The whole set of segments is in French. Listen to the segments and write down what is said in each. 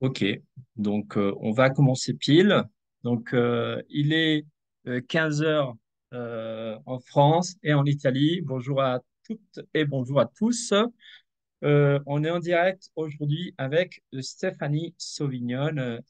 Ok, donc on va commencer pile. Donc il est 15 heures en France et en Italie. Bonjour à toutes et bonjour à tous. On est en direct aujourd'hui avec Stéphanie Sauvignon,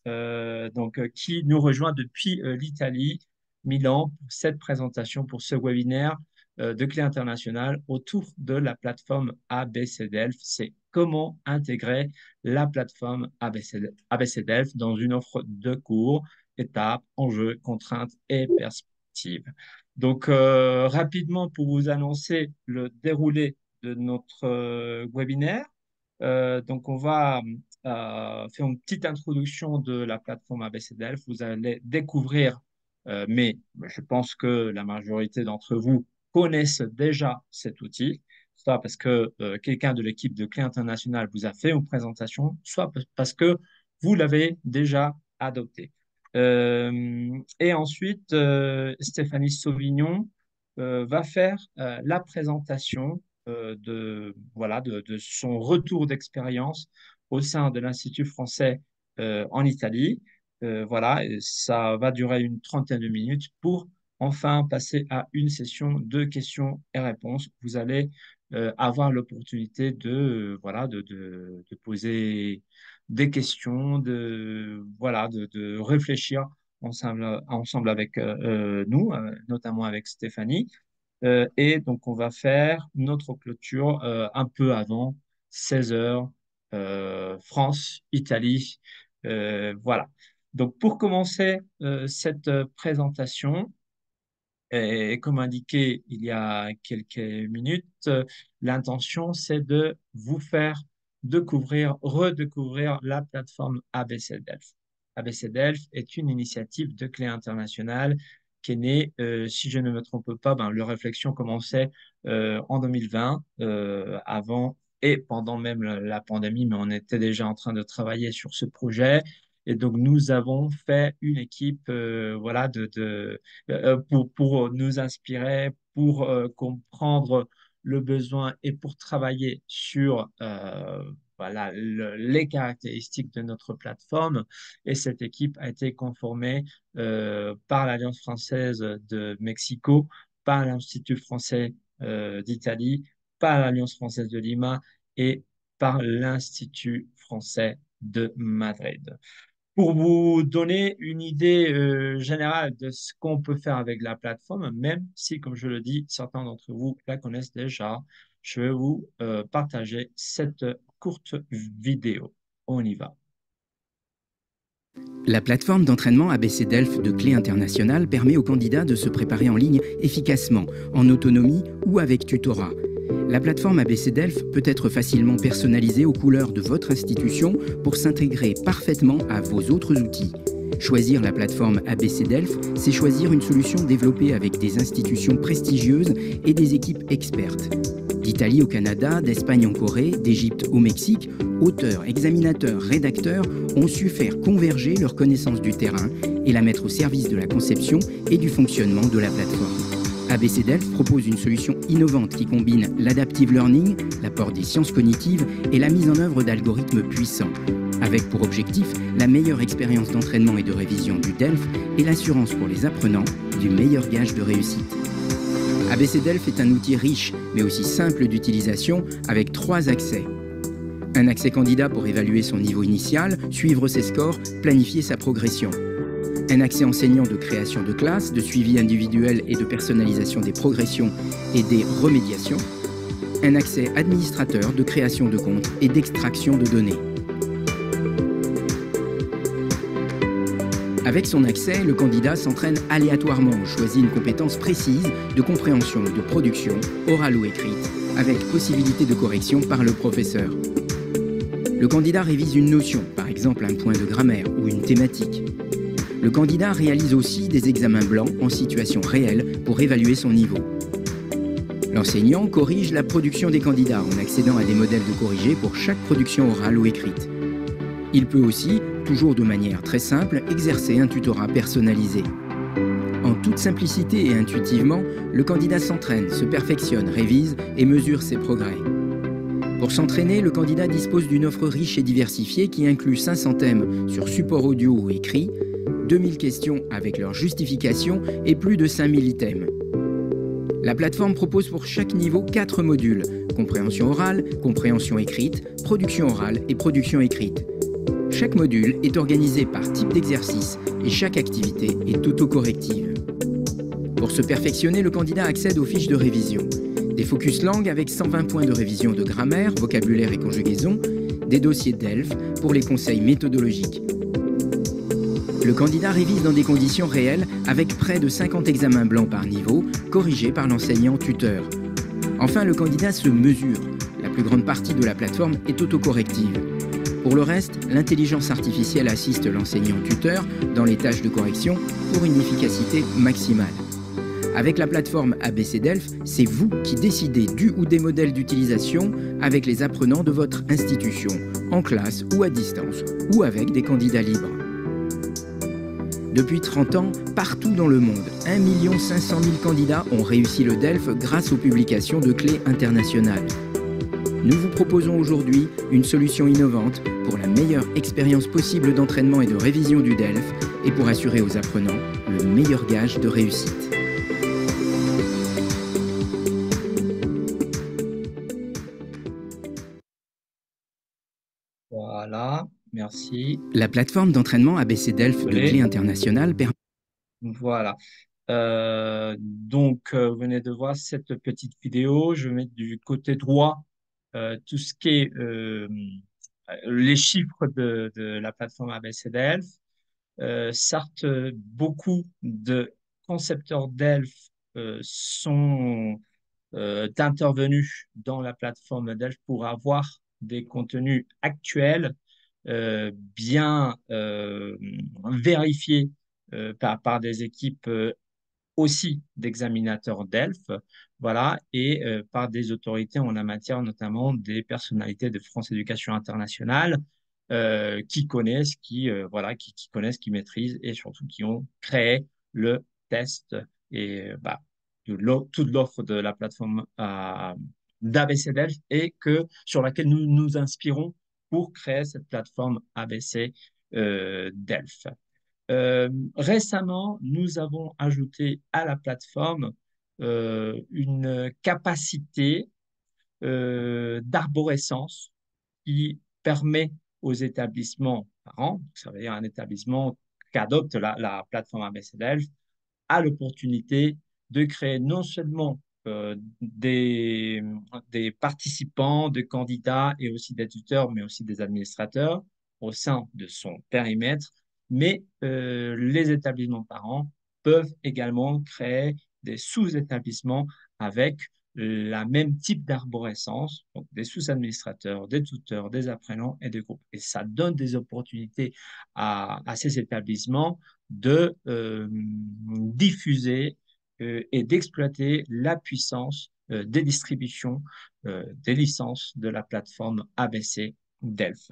qui nous rejoint depuis l'Italie, Milan, pour cette présentation, pour ce webinaire de clé internationale autour de la plateforme ABC Delft. C'est comment intégrer la plateforme ABC Delft dans une offre de cours, étapes, enjeux, contraintes et perspectives. Donc, rapidement, pour vous annoncer le déroulé de notre webinaire. Donc, on va faire une petite introduction de la plateforme ABC Delft. Vous allez découvrir, mais je pense que la majorité d'entre vous connaissent déjà cet outil, soit parce que quelqu'un de l'équipe de Clé International vous a fait une présentation, soit parce que vous l'avez déjà adopté. Et ensuite, Stéphanie Sauvignon va faire la présentation de son retour d'expérience au sein de l'Institut français en Italie. Voilà, et ça va durer une trentaine de minutes pour enfin passer à une session de questions et réponses. Vous allez avoir l'opportunité de poser des questions, de réfléchir ensemble avec nous, notamment avec Stéphanie. Et donc, on va faire notre clôture un peu avant 16 heures, France, Italie. Voilà. Donc, pour commencer cette présentation, et comme indiqué il y a quelques minutes, l'intention, c'est de vous faire redécouvrir la plateforme ABC Delft. ABC Delft est une initiative de clé internationale qui est née, si je ne me trompe pas, le réflexion commençait en 2020, avant et pendant même la pandémie, mais on était déjà en train de travailler sur ce projet. Et donc, nous avons fait une équipe pour nous inspirer, pour comprendre le besoin et pour travailler sur les caractéristiques de notre plateforme. Et cette équipe a été conformée par l'Alliance française de Mexico, par l'Institut français d'Italie, par l'Alliance française de Lima et par l'Institut français de Madrid. Pour vous donner une idée générale de ce qu'on peut faire avec la plateforme, même si, comme je le dis, certains d'entre vous la connaissent déjà, je vais vous partager cette courte vidéo. On y va. La plateforme d'entraînement ABC Delft de Clé Internationale permet aux candidats de se préparer en ligne efficacement, en autonomie ou avec tutorat. La plateforme ABC Delft peut être facilement personnalisée aux couleurs de votre institution pour s'intégrer parfaitement à vos autres outils. Choisir la plateforme ABC Delft, c'est choisir une solution développée avec des institutions prestigieuses et des équipes expertes. D'Italie au Canada, d'Espagne en Corée, d'Égypte au Mexique, auteurs, examinateurs, rédacteurs ont su faire converger leurs connaissances du terrain et la mettre au service de la conception et du fonctionnement de la plateforme. ABC Delft propose une solution innovante qui combine l'adaptive learning, l'apport des sciences cognitives et la mise en œuvre d'algorithmes puissants, avec pour objectif la meilleure expérience d'entraînement et de révision du Delft et l'assurance pour les apprenants du meilleur gage de réussite. ABC Delft est un outil riche, mais aussi simple d'utilisation, avec 3 accès. Un accès candidat pour évaluer son niveau initial, suivre ses scores, planifier sa progression. Un accès enseignant de création de classe, de suivi individuel et de personnalisation des progressions et des remédiations. Un accès administrateur de création de comptes et d'extraction de données. Avec son accès, le candidat s'entraîne aléatoirement, choisit une compétence précise de compréhension ou de production, orale ou écrite, avec possibilité de correction par le professeur. Le candidat révise une notion, par exemple un point de grammaire ou une thématique. Le candidat réalise aussi des examens blancs en situation réelle pour évaluer son niveau. L'enseignant corrige la production des candidats en accédant à des modèles de corrigés pour chaque production orale ou écrite. Il peut aussi, toujours de manière très simple, exercer un tutorat personnalisé. En toute simplicité et intuitivement, le candidat s'entraîne, se perfectionne, révise et mesure ses progrès. Pour s'entraîner, le candidat dispose d'une offre riche et diversifiée qui inclut 500 thèmes sur support audio ou écrit, 2000 questions avec leur justification et plus de 5000 items. La plateforme propose pour chaque niveau 4 modules: compréhension orale, compréhension écrite, production orale et production écrite. Chaque module est organisé par type d'exercice et chaque activité est autocorrective. Pour se perfectionner, le candidat accède aux fiches de révision. Des focus langues avec 120 points de révision de grammaire, vocabulaire et conjugaison, des dossiers DELF pour les conseils méthodologiques. Le candidat révise dans des conditions réelles avec près de 50 examens blancs par niveau, corrigés par l'enseignant-tuteur. Enfin, le candidat se mesure. La plus grande partie de la plateforme est autocorrective. Pour le reste, l'intelligence artificielle assiste l'enseignant-tuteur dans les tâches de correction pour une efficacité maximale. Avec la plateforme ABC Delf, c'est vous qui décidez du ou des modèles d'utilisation avec les apprenants de votre institution, en classe ou à distance, ou avec des candidats libres. Depuis 30 ans, partout dans le monde, 1 500 000 candidats ont réussi le DELF grâce aux publications de clés internationales. Nous vous proposons aujourd'hui une solution innovante pour la meilleure expérience possible d'entraînement et de révision du DELF et pour assurer aux apprenants le meilleur gage de réussite. Voilà, merci. La plateforme d'entraînement ABC Delf de clé internationale permet... Voilà. Vous venez de voir cette petite vidéo. Je mets du côté droit tout ce qui est les chiffres de la plateforme ABC Delf. Certes, beaucoup de concepteurs Delf sont intervenus dans la plateforme Delf pour avoir des contenus actuels, bien vérifiés par des équipes aussi d'examinateurs DELF, voilà, et par des autorités en la matière, notamment des personnalités de France Éducation Internationale, qui connaissent, qui connaissent, qui maîtrisent et surtout qui ont créé le test et toute l'offre de la plateforme d'ABC Delf et sur laquelle nous nous inspirons pour créer cette plateforme ABC Delf. Récemment, nous avons ajouté à la plateforme une capacité d'arborescence qui permet aux établissements parents, ça veut dire un établissement qui adopte la plateforme ABCDELF, a l'opportunité de créer non seulement des participants, des candidats et aussi des tuteurs, mais aussi des administrateurs au sein de son périmètre, mais les établissements parents peuvent également créer des sous-établissements avec la même type d'arborescence, donc des sous-administrateurs, des tuteurs, des apprenants et des groupes. Et ça donne des opportunités à ces établissements de diffuser et d'exploiter la puissance des distributions des licences de la plateforme ABC Delf.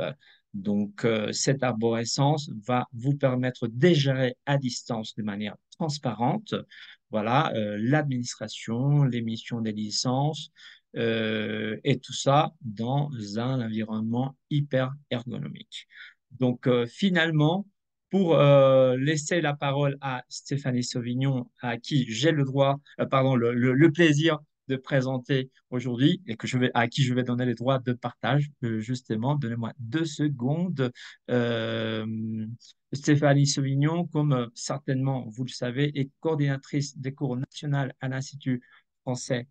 Donc, cette arborescence va vous permettre de gérer à distance de manière transparente, voilà, l'administration, l'émission des licences, et tout ça dans un environnement hyper ergonomique. Donc, finalement, pour laisser la parole à Stéphanie Sauvignon, à qui j'ai le plaisir de présenter aujourd'hui et à qui je vais donner les droits de partage, justement. Donnez-moi 2 secondes. Euh, Stéphanie Sauvignon, comme certainement vous le savez, est coordinatrice des cours nationaux à l'Institut français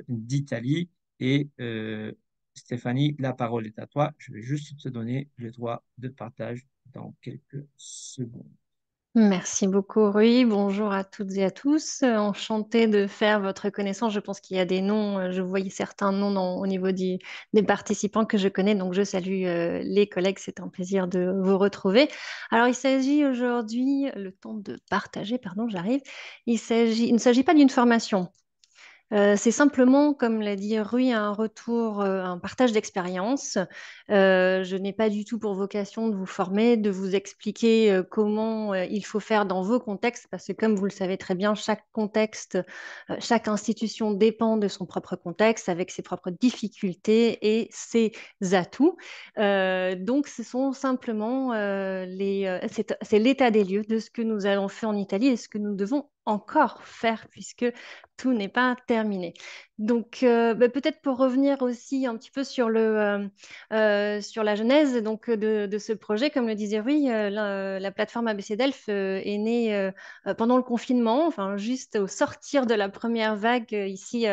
d'Italie. Et Stéphanie, la parole est à toi. Je vais juste te donner les droits de partage dans quelques secondes. Merci beaucoup, Rui. Bonjour à toutes et à tous. Enchantée de faire votre connaissance. Je pense qu'il y a des noms, je voyais certains noms au niveau des participants que je connais, donc je salue les collègues. C'est un plaisir de vous retrouver. Alors, il s'agit aujourd'hui, le temps de partager, pardon, j'arrive. Il ne s'agit pas d'une formation. C'est simplement, comme l'a dit Rui, un retour, un partage d'expérience. Je n'ai pas du tout pour vocation de vous former, de vous expliquer comment il faut faire dans vos contextes, parce que comme vous le savez très bien, chaque contexte, chaque institution dépend de son propre contexte, avec ses propres difficultés et ses atouts. Donc, ce sont simplement c'est l'état des lieux de ce que nous avons fait en Italie et ce que nous devons encore faire, puisque tout n'est pas terminé. Donc, peut-être pour revenir aussi un petit peu sur la genèse de ce projet, comme le disait Rui, la plateforme ABC Delphes est née pendant le confinement, enfin juste au sortir de la première vague, ici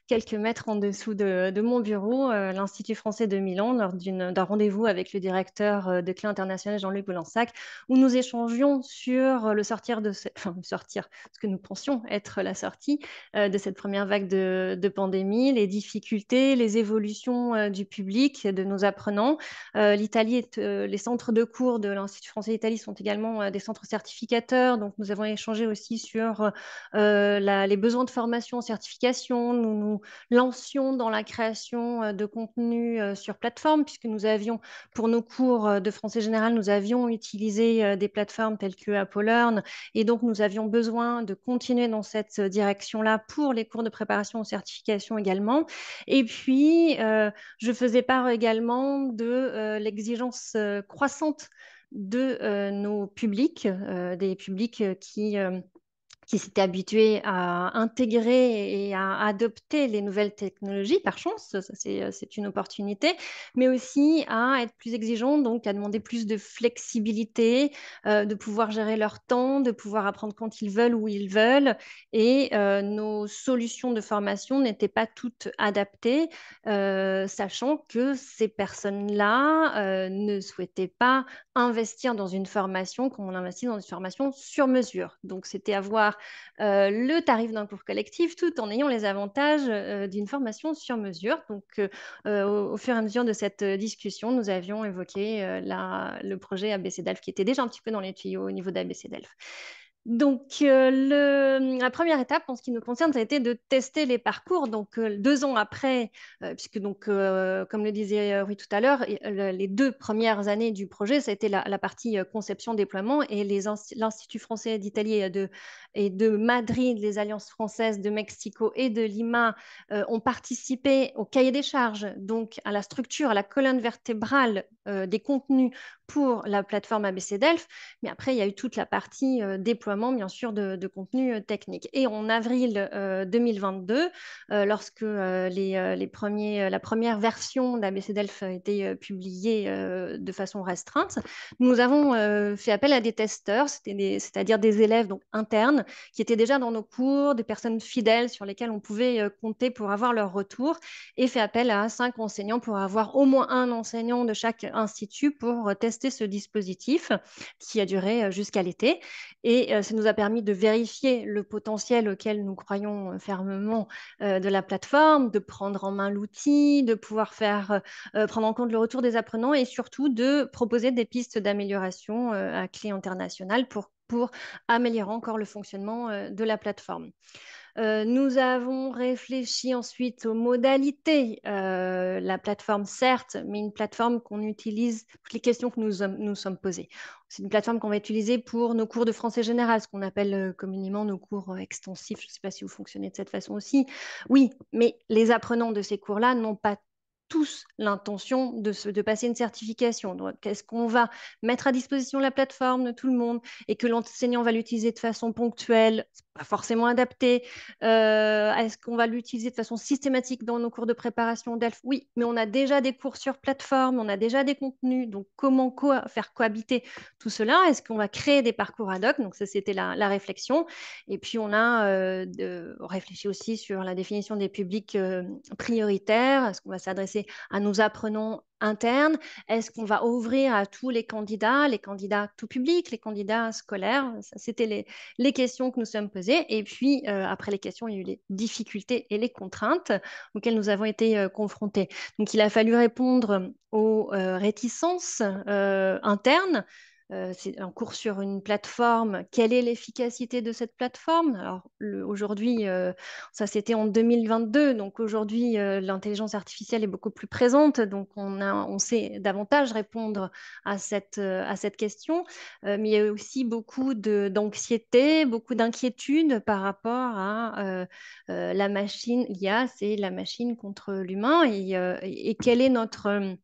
quelques mètres en dessous de mon bureau, l'Institut français de Milan, lors d'un rendez-vous avec le directeur de Clé International, Jean-Luc Bolensac, où nous échangions sur enfin, le sortir, ce que nous pensions être la sortie de cette première vague de pandémie, les difficultés, les évolutions du public, de nos apprenants. Les centres de cours de l'Institut français d'Italie sont également des centres certificateurs, donc nous avons échangé aussi sur les besoins de formation, certification. Nous nous lancions dans la création de contenu sur plateforme, puisque nous avions, pour nos cours de français général, nous avions utilisé des plateformes telles que Apollearn, et donc nous avions besoin de continuer dans cette direction-là pour les cours de préparation aux certifications également. Et puis, je faisais part également de l'exigence croissante de nos publics, des publics qui s'étaient habitués à intégrer et à adopter les nouvelles technologies par chance, c'est une opportunité, mais aussi à être plus exigeants, donc à demander plus de flexibilité, de pouvoir gérer leur temps, de pouvoir apprendre quand ils veulent, où ils veulent. Et nos solutions de formation n'étaient pas toutes adaptées, sachant que ces personnes-là ne souhaitaient pas investir dans une formation comme on investit dans une formation sur mesure. Donc, c'était avoir le tarif d'un cours collectif tout en ayant les avantages d'une formation sur mesure. Donc, au fur et à mesure de cette discussion, nous avions évoqué le projet ABC Delphes qui était déjà un petit peu dans les tuyaux au niveau d'ABC Delphes. Donc, la première étape en ce qui nous concerne, ça a été de tester les parcours. Donc, 2 ans après, puisque donc, comme le disait Rui tout à l'heure, les 2 premières années du projet, ça a été la partie conception-déploiement et l'Institut français d'Italie et de Madrid, les alliances françaises de Mexico et de Lima ont participé au cahier des charges, donc à la structure, à la colonne vertébrale des contenus pour la plateforme ABC Delphes. Mais après, il y a eu toute la partie déploiement, bien sûr, de contenu technique. Et en avril 2022, lorsque la première version d'ABC Delphes a été publiée de façon restreinte, nous avons fait appel à des testeurs, c'est-à-dire des élèves donc, internes qui étaient déjà dans nos cours, des personnes fidèles sur lesquelles on pouvait compter pour avoir leur retour, et fait appel à 5 enseignants pour avoir au moins un enseignant de chaque institut pour tester ce dispositif qui a duré jusqu'à l'été. Et ça nous a permis de vérifier le potentiel auquel nous croyons fermement de la plateforme, de prendre en main l'outil, de pouvoir prendre en compte le retour des apprenants et surtout de proposer des pistes d'amélioration à clé internationale pour améliorer encore le fonctionnement de la plateforme. Nous avons réfléchi ensuite aux modalités. La plateforme, certes, mais une plateforme qu'on utilise, toutes les questions que nous sommes posées. C'est une plateforme qu'on va utiliser pour nos cours de français général, ce qu'on appelle communément nos cours extensifs. Je ne sais pas si vous fonctionnez de cette façon aussi. Oui, mais les apprenants de ces cours-là n'ont pas tous l'intention de passer une certification. Donc, est-ce qu'on va mettre à disposition la plateforme de tout le monde et que l'enseignant va l'utiliser de façon ponctuelle, pas forcément adapté. Est-ce qu'on va l'utiliser de façon systématique dans nos cours de préparation DELF? Oui, mais on a déjà des cours sur plateforme, on a déjà des contenus. Donc, comment faire cohabiter tout cela? Est-ce qu'on va créer des parcours ad hoc? Donc, ça, c'était la réflexion. Et puis, on a réfléchi aussi sur la définition des publics prioritaires. Est-ce qu'on va s'adresser à nos apprenants internes? Est-ce qu'on va ouvrir à tous les candidats tout public, les candidats scolaires? Ça, c'était les questions que nous sommes posées. Et puis, après les questions, il y a eu les difficultés et les contraintes auxquelles nous avons été confrontés. Donc, il a fallu répondre aux réticences internes c'est un cours sur une plateforme. Quelle est l'efficacité de cette plateforme? Alors aujourd'hui, ça c'était en 2022, donc aujourd'hui l'intelligence artificielle est beaucoup plus présente, donc on sait davantage répondre à cette question. Mais il y a aussi beaucoup d'anxiété, beaucoup d'inquiétude par rapport à la machine. L'IA, c'est la machine contre l'humain et quel est notre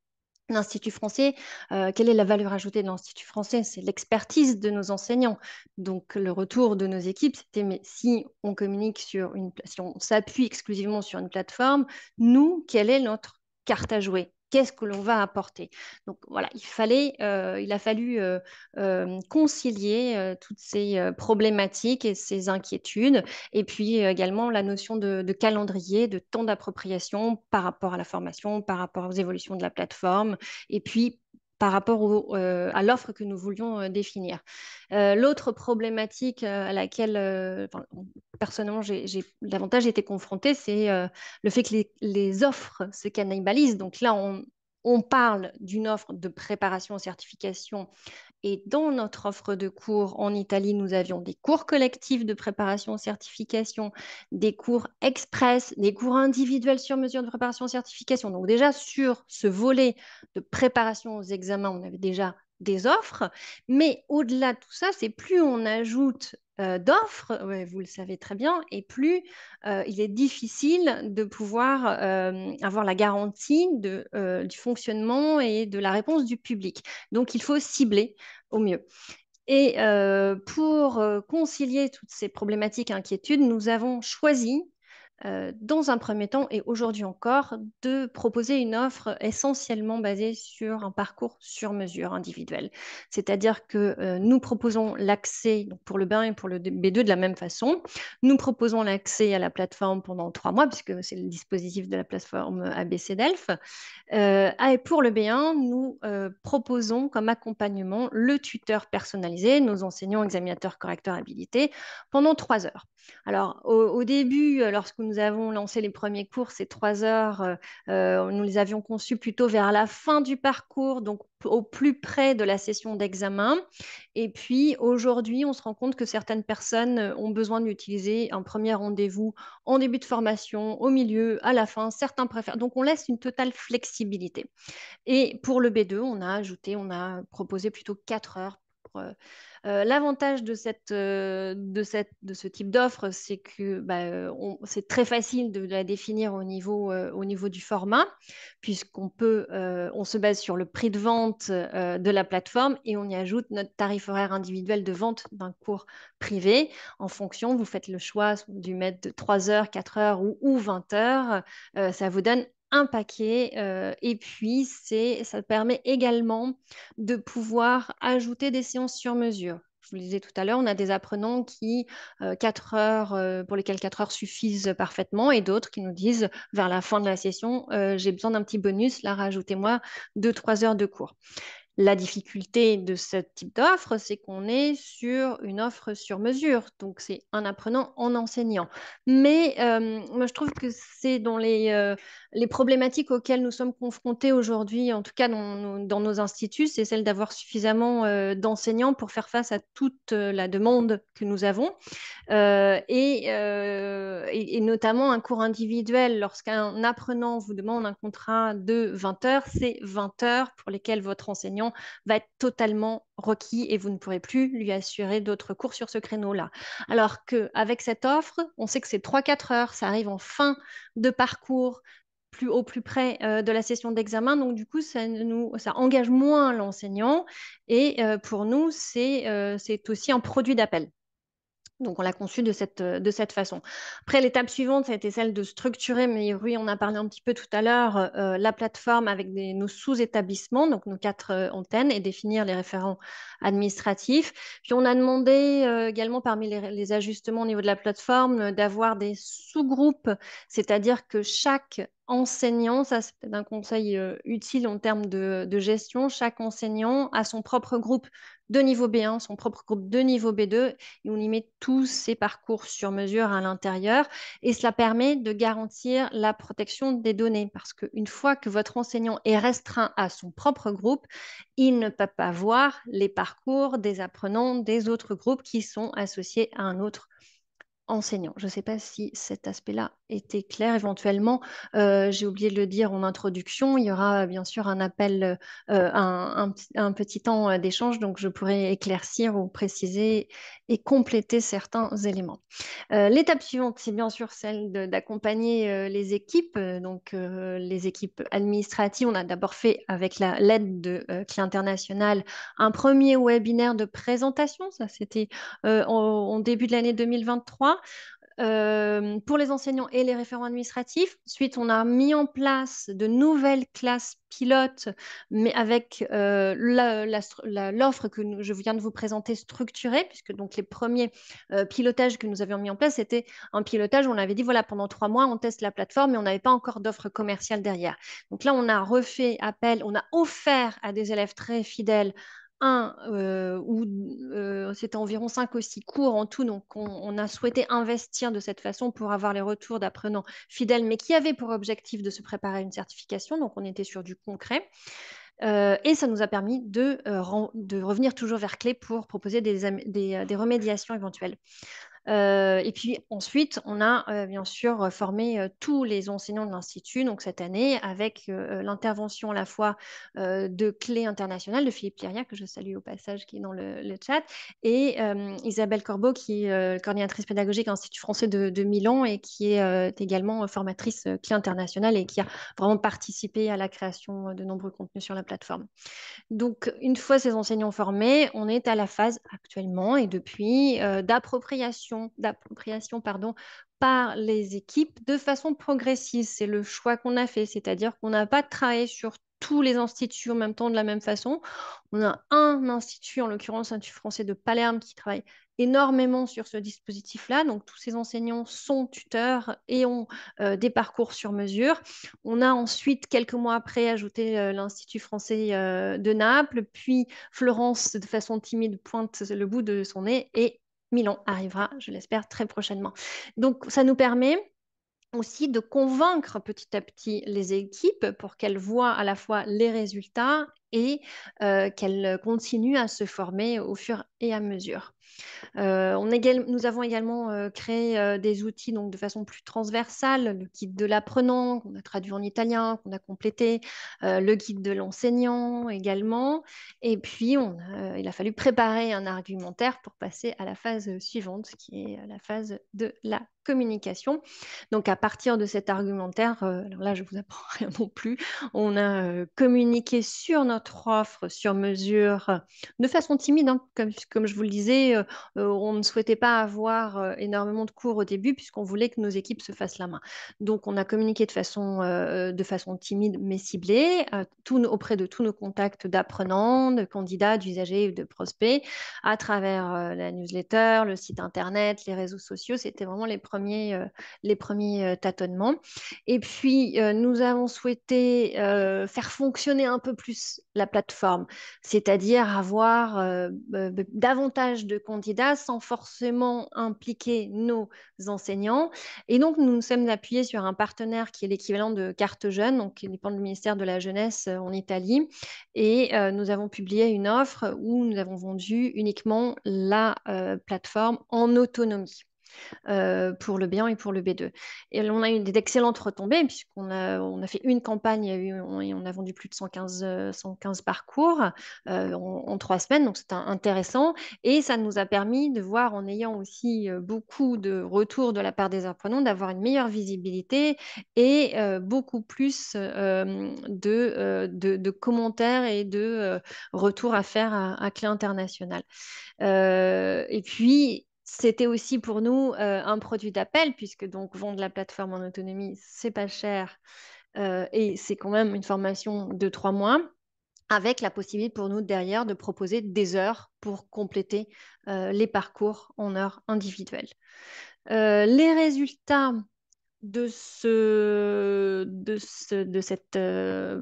l'Institut français, quelle est la valeur ajoutée de l'Institut français? C'est l'expertise de nos enseignants. Donc, le retour de nos équipes, c'était, mais si on communique si on s'appuie exclusivement sur une plateforme, nous, quelle est notre carte à jouer? Qu'est-ce que l'on va apporter? Donc voilà, il a fallu concilier toutes ces problématiques et ces inquiétudes, et puis également la notion de calendrier, de temps d'appropriation par rapport à la formation, par rapport aux évolutions de la plateforme, et puis par rapport à l'offre que nous voulions définir. L'autre problématique à laquelle, enfin, personnellement, j'ai davantage été confrontée, c'est le fait que les offres se cannibalisent. Donc là, on parle d'une offre de préparation aux certifications et dans notre offre de cours en Italie, nous avions des cours collectifs de préparation aux certifications, des cours express, des cours individuels sur mesure de préparation aux certifications. Donc déjà, sur ce volet de préparation aux examens, on avait déjà des offres. Mais au-delà de tout ça, c'est plus on ajoute d'offres, ouais, vous le savez très bien, et plus il est difficile de pouvoir avoir la garantie du fonctionnement et de la réponse du public. Donc, il faut cibler au mieux. Et pour concilier toutes ces problématiques et inquiétudes, nous avons choisi, dans un premier temps et aujourd'hui encore, de proposer une offre essentiellement basée sur un parcours sur mesure individuel. C'est-à-dire que nous proposons l'accès pour le B1 et pour le B2 de la même façon. Nous proposons l'accès à la plateforme pendant 3 mois, puisque c'est le dispositif de la plateforme ABC Delphes. Et pour le B1, nous proposons comme accompagnement le tuteur personnalisé, nos enseignants, examinateurs, correcteurs habilités, pendant 3 heures. Alors, au début, lorsque nous avons lancé les premiers cours, ces 3 heures, nous les avions conçus plutôt vers la fin du parcours, donc au plus près de la session d'examen. Et puis, aujourd'hui, on se rend compte que certaines personnes ont besoin d'utiliser un premier rendez-vous en début de formation, au milieu, à la fin. Certains préfèrent. Donc, on laisse une totale flexibilité. Et pour le B2, on a proposé plutôt 4 heures. L'avantage de ce type d'offre, c'est que c'est très facile de la définir au niveau du format, on se base sur le prix de vente de la plateforme et on y ajoute notre tarif horaire individuel de vente d'un cours privé. En fonction, vous faites le choix du mettre de 3 heures, 4 heures ou 20 heures. Ça vous donne un paquet et puis ça permet également de pouvoir ajouter des séances sur mesure. Je vous le disais tout à l'heure, on a des apprenants pour lesquels 4 heures suffisent parfaitement et d'autres qui nous disent vers la fin de la session, j'ai besoin d'un petit bonus, là rajoutez-moi 2-3 heures de cours. La difficulté de ce type d'offre, c'est qu'on est sur une offre sur mesure. Donc, c'est un apprenant en enseignant. Mais moi, je trouve que c'est dans les problématiques auxquelles nous sommes confrontés aujourd'hui, en tout cas dans nos instituts, c'est celle d'avoir suffisamment d'enseignants pour faire face à toute la demande que nous avons. Et notamment un cours individuel. Lorsqu'un apprenant vous demande un contrat de 20 heures, c'est 20 heures pour lesquelles votre enseignant va être totalement requis et vous ne pourrez plus lui assurer d'autres cours sur ce créneau-là. Alors qu'avec cette offre, on sait que c'est 3-4 heures, ça arrive en fin de parcours, au plus près de la session d'examen. Donc, du coup, ça engage moins l'enseignant et pour nous, c'est aussi un produit d'appel. Donc, on l'a conçu de cette façon. Après, l'étape suivante, ça a été celle de structurer, mais oui, on a parlé un petit peu tout à l'heure, la plateforme avec nos sous-établissements, donc nos 4 antennes, et définir les référents administratifs. Puis, on a demandé également, parmi les ajustements au niveau de la plateforme, d'avoir des sous-groupes, c'est-à-dire que chaque enseignant, ça c'est peut-être un conseil utile en termes de gestion, chaque enseignant a son propre groupe de niveau B1, son propre groupe de niveau B2, et on y met tous ces parcours sur mesure à l'intérieur, et cela permet de garantir la protection des données, parce qu'une fois que votre enseignant est restreint à son propre groupe, il ne peut pas voir les parcours des apprenants des autres groupes qui sont associés à un autre enseignant. Je ne sais pas si cet aspect-là était clair. Éventuellement, j'ai oublié de le dire en introduction, il y aura bien sûr un appel, un petit temps d'échange, donc je pourrai éclaircir ou préciser et compléter certains éléments. L'étape suivante, c'est bien sûr celle d'accompagner les équipes, donc les équipes administratives. On a d'abord fait avec l'aide de Clé International un premier webinaire de présentation, ça c'était en début de l'année 2023 pour les enseignants et les référents administratifs. Ensuite, on a mis en place de nouvelles classes pilotes, mais avec l'offre que je viens de vous présenter structurée, puisque donc les premiers pilotages que nous avions mis en place, c'était un pilotage où on avait dit, voilà, pendant 3 mois, on teste la plateforme, mais on n'avait pas encore d'offre commerciale derrière. Donc là, on a refait appel, on a offert à des élèves très fidèles où c'était environ 5 ou 6 cours en tout. Donc, on a souhaité investir de cette façon pour avoir les retours d'apprenants fidèles, mais qui avaient pour objectif de se préparer à une certification. Donc, on était sur du concret. Et ça nous a permis de revenir toujours vers Clé pour proposer des remédiations éventuelles. Et puis ensuite, on a bien sûr formé tous les enseignants de l'Institut, donc cette année, avec l'intervention à la fois de Clé International, de Philippe Liria, que je salue au passage, qui est dans le chat, et Isabelle Corbeau, qui est coordinatrice pédagogique à l'Institut français de Milan et qui est également formatrice Clé International et qui a vraiment participé à la création de nombreux contenus sur la plateforme. Donc, une fois ces enseignants formés, on est à la phase actuellement et depuis d'appropriation pardon, par les équipes de façon progressive. C'est le choix qu'on a fait, c'est-à-dire qu'on n'a pas travaillé sur tous les instituts en même temps de la même façon. On a un institut, en l'occurrence l'Institut français de Palerme, qui travaille énormément sur ce dispositif-là. Donc, tous ces enseignants sont tuteurs et ont des parcours sur mesure. On a ensuite, quelques mois après, ajouté l'Institut français de Naples, puis Florence, de façon timide, pointe le bout de son nez, et Milan arrivera, je l'espère, très prochainement. Donc, ça nous permet aussi de convaincre petit à petit les équipes pour qu'elles voient à la fois les résultats et qu'elles continuent à se former au fur et à mesure. Nous avons également créé des outils donc, de façon plus transversale, le guide de l'apprenant qu'on a traduit en italien, qu'on a complété, le guide de l'enseignant également. Et puis, il a fallu préparer un argumentaire pour passer à la phase suivante, qui est la phase de la communication. Donc, à partir de cet argumentaire, alors là, je ne vous apprends rien non plus, on a communiqué sur notre offre sur mesure de façon timide, hein, comme je vous le disais. On ne souhaitait pas avoir énormément de cours au début puisqu'on voulait que nos équipes se fassent la main. Donc, on a communiqué de façon timide mais ciblée auprès de tous nos contacts d'apprenants, de candidats, d'usagers ou de prospects à travers la newsletter, le site internet, les réseaux sociaux. C'était vraiment les premiers tâtonnements. Et puis, nous avons souhaité faire fonctionner un peu plus la plateforme, c'est-à-dire avoir davantage de candidats sans forcément impliquer nos enseignants. Et donc, nous nous sommes appuyés sur un partenaire qui est l'équivalent de Carte Jeune, donc qui dépend du ministère de la Jeunesse en Italie. Et nous avons publié une offre où nous avons vendu uniquement la plateforme en autonomie pour le B1 et pour le B2. Et on a eu d'excellentes retombées on a fait une campagne et on a vendu plus de 115 parcours en 3 semaines, donc c'était intéressant. Et ça nous a permis de voir, en ayant aussi beaucoup de retours de la part des apprenants, d'avoir une meilleure visibilité et beaucoup plus de commentaires et de retours à faire à Clé International. Et puis, c'était aussi pour nous un produit d'appel, puisque donc vendre la plateforme en autonomie, c'est pas cher et c'est quand même une formation de 3 mois, avec la possibilité pour nous derrière de proposer des heures pour compléter les parcours en heures individuelles. Les résultats de cette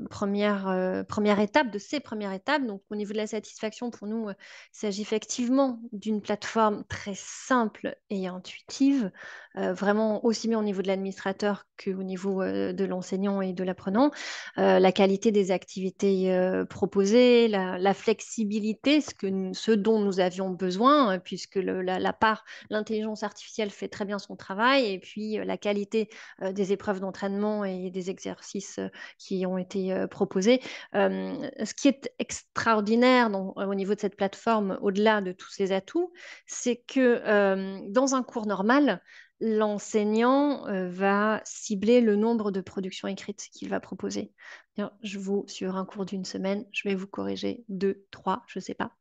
première étape, de ces premières étapes. Donc, au niveau de la satisfaction, pour nous, il s'agit effectivement d'une plateforme très simple et intuitive, vraiment aussi bien au niveau de l'administrateur qu'au niveau de l'enseignant et de l'apprenant. La qualité des activités proposées, la flexibilité, ce dont nous avions besoin, puisque l'intelligence artificielle fait très bien son travail, et puis la qualité des épreuves d'entraînement et des exercices qui ont été proposés. Ce qui est extraordinaire au niveau de cette plateforme, au-delà de tous ces atouts, c'est que dans un cours normal, l'enseignant va cibler le nombre de productions écrites qu'il va proposer. Sur un cours d'une semaine, je vais vous corriger deux, trois, je ne sais pas.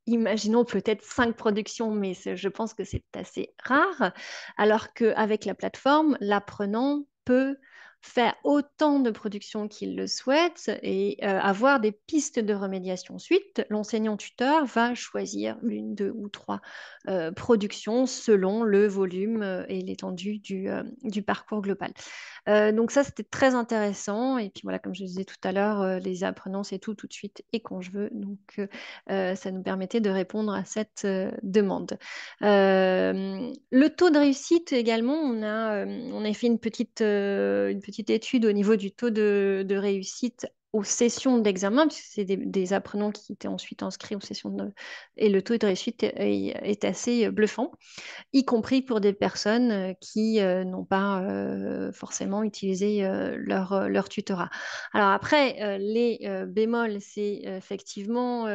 Imaginons peut-être 5 productions, mais je pense que c'est assez rare. Alors qu'avec la plateforme, l'apprenant peut faire autant de productions qu'il le souhaite et avoir des pistes de remédiation. Ensuite, l'enseignant-tuteur va choisir une, deux ou trois productions selon le volume et l'étendue du parcours global. Donc ça, c'était très intéressant. Et puis voilà, comme je disais tout à l'heure, les apprenants, c'est tout de suite et quand je veux. Donc ça nous permettait de répondre à cette demande. Le taux de réussite également, on a fait une petite étude au niveau du taux de réussite aux sessions d'examen, puisque c'est des apprenants qui étaient ensuite inscrits aux sessions et le taux de réussite est assez bluffant, y compris pour des personnes qui n'ont pas forcément utilisé leur tutorat. Alors après, les bémols, c'est effectivement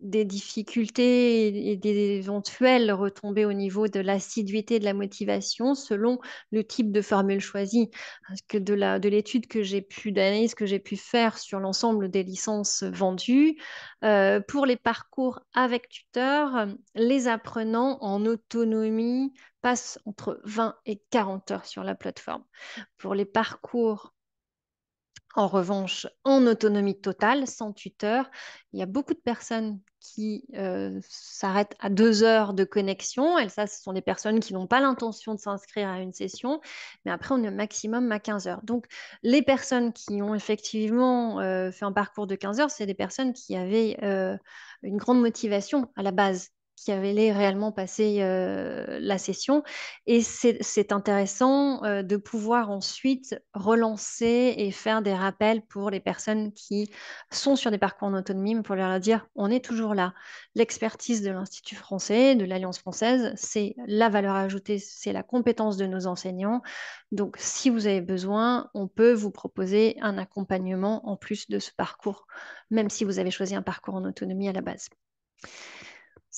des difficultés et des éventuelles retombées au niveau de l'assiduité et de la motivation selon le type de formule choisie. Parce que de l'étude d'analyse que j'ai pu faire sur l'ensemble des licences vendues, pour les parcours avec tuteur, les apprenants en autonomie passent entre 20 et 40 heures sur la plateforme. Pour les parcours, en revanche, en autonomie totale, sans tuteur, il y a beaucoup de personnes qui s'arrêtent à 2 heures de connexion. Et ça, ce sont des personnes qui n'ont pas l'intention de s'inscrire à une session. Mais après, on est au maximum à 15 heures. Donc, les personnes qui ont effectivement fait un parcours de 15 heures, c'est des personnes qui avaient une grande motivation à la base, qui avaient réellement passé la session. Et c'est intéressant de pouvoir ensuite relancer et faire des rappels pour les personnes qui sont sur des parcours en autonomie, mais pour leur dire, on est toujours là. L'expertise de l'Institut français, de l'Alliance française, c'est la valeur ajoutée, c'est la compétence de nos enseignants. Donc, si vous avez besoin, on peut vous proposer un accompagnement en plus de ce parcours, même si vous avez choisi un parcours en autonomie à la base.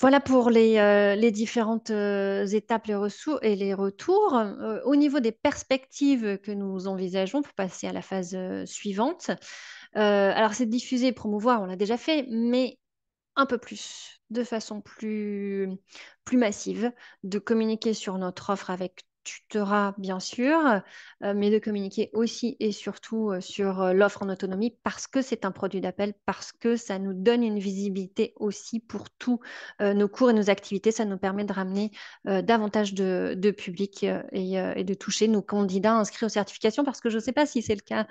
Voilà pour les différentes étapes, les ressources et les retours. Au niveau des perspectives que nous envisageons pour passer à la phase suivante, alors c'est diffuser et promouvoir, on l'a déjà fait, mais un peu plus, de façon plus massive, de communiquer sur notre offre avec tutorat, bien sûr, mais de communiquer aussi et surtout sur l'offre en autonomie parce que c'est un produit d'appel, parce que ça nous donne une visibilité aussi pour tous nos cours et nos activités. Ça nous permet de ramener davantage de public et de toucher nos candidats inscrits aux certifications parce que je ne sais pas si c'est le cas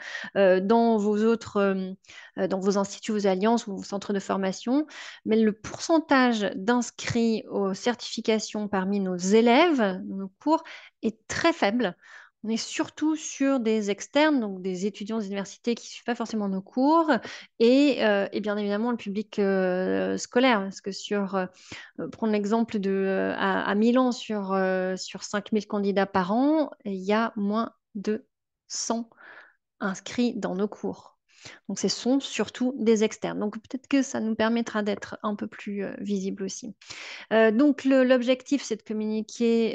dans vos instituts, vos alliances ou vos centres de formation, mais le pourcentage d'inscrits aux certifications parmi nos élèves, nos cours, est très faible. On est surtout sur des externes, donc des étudiants des universités qui ne suivent pas forcément nos cours, et bien évidemment le public scolaire. Parce que prendre l'exemple à Milan, sur 5000 candidats par an, il y a moins de 100 inscrits dans nos cours. Donc, ce sont surtout des externes. Donc, peut-être que ça nous permettra d'être un peu plus visible aussi. Donc, l'objectif, c'est de communiquer,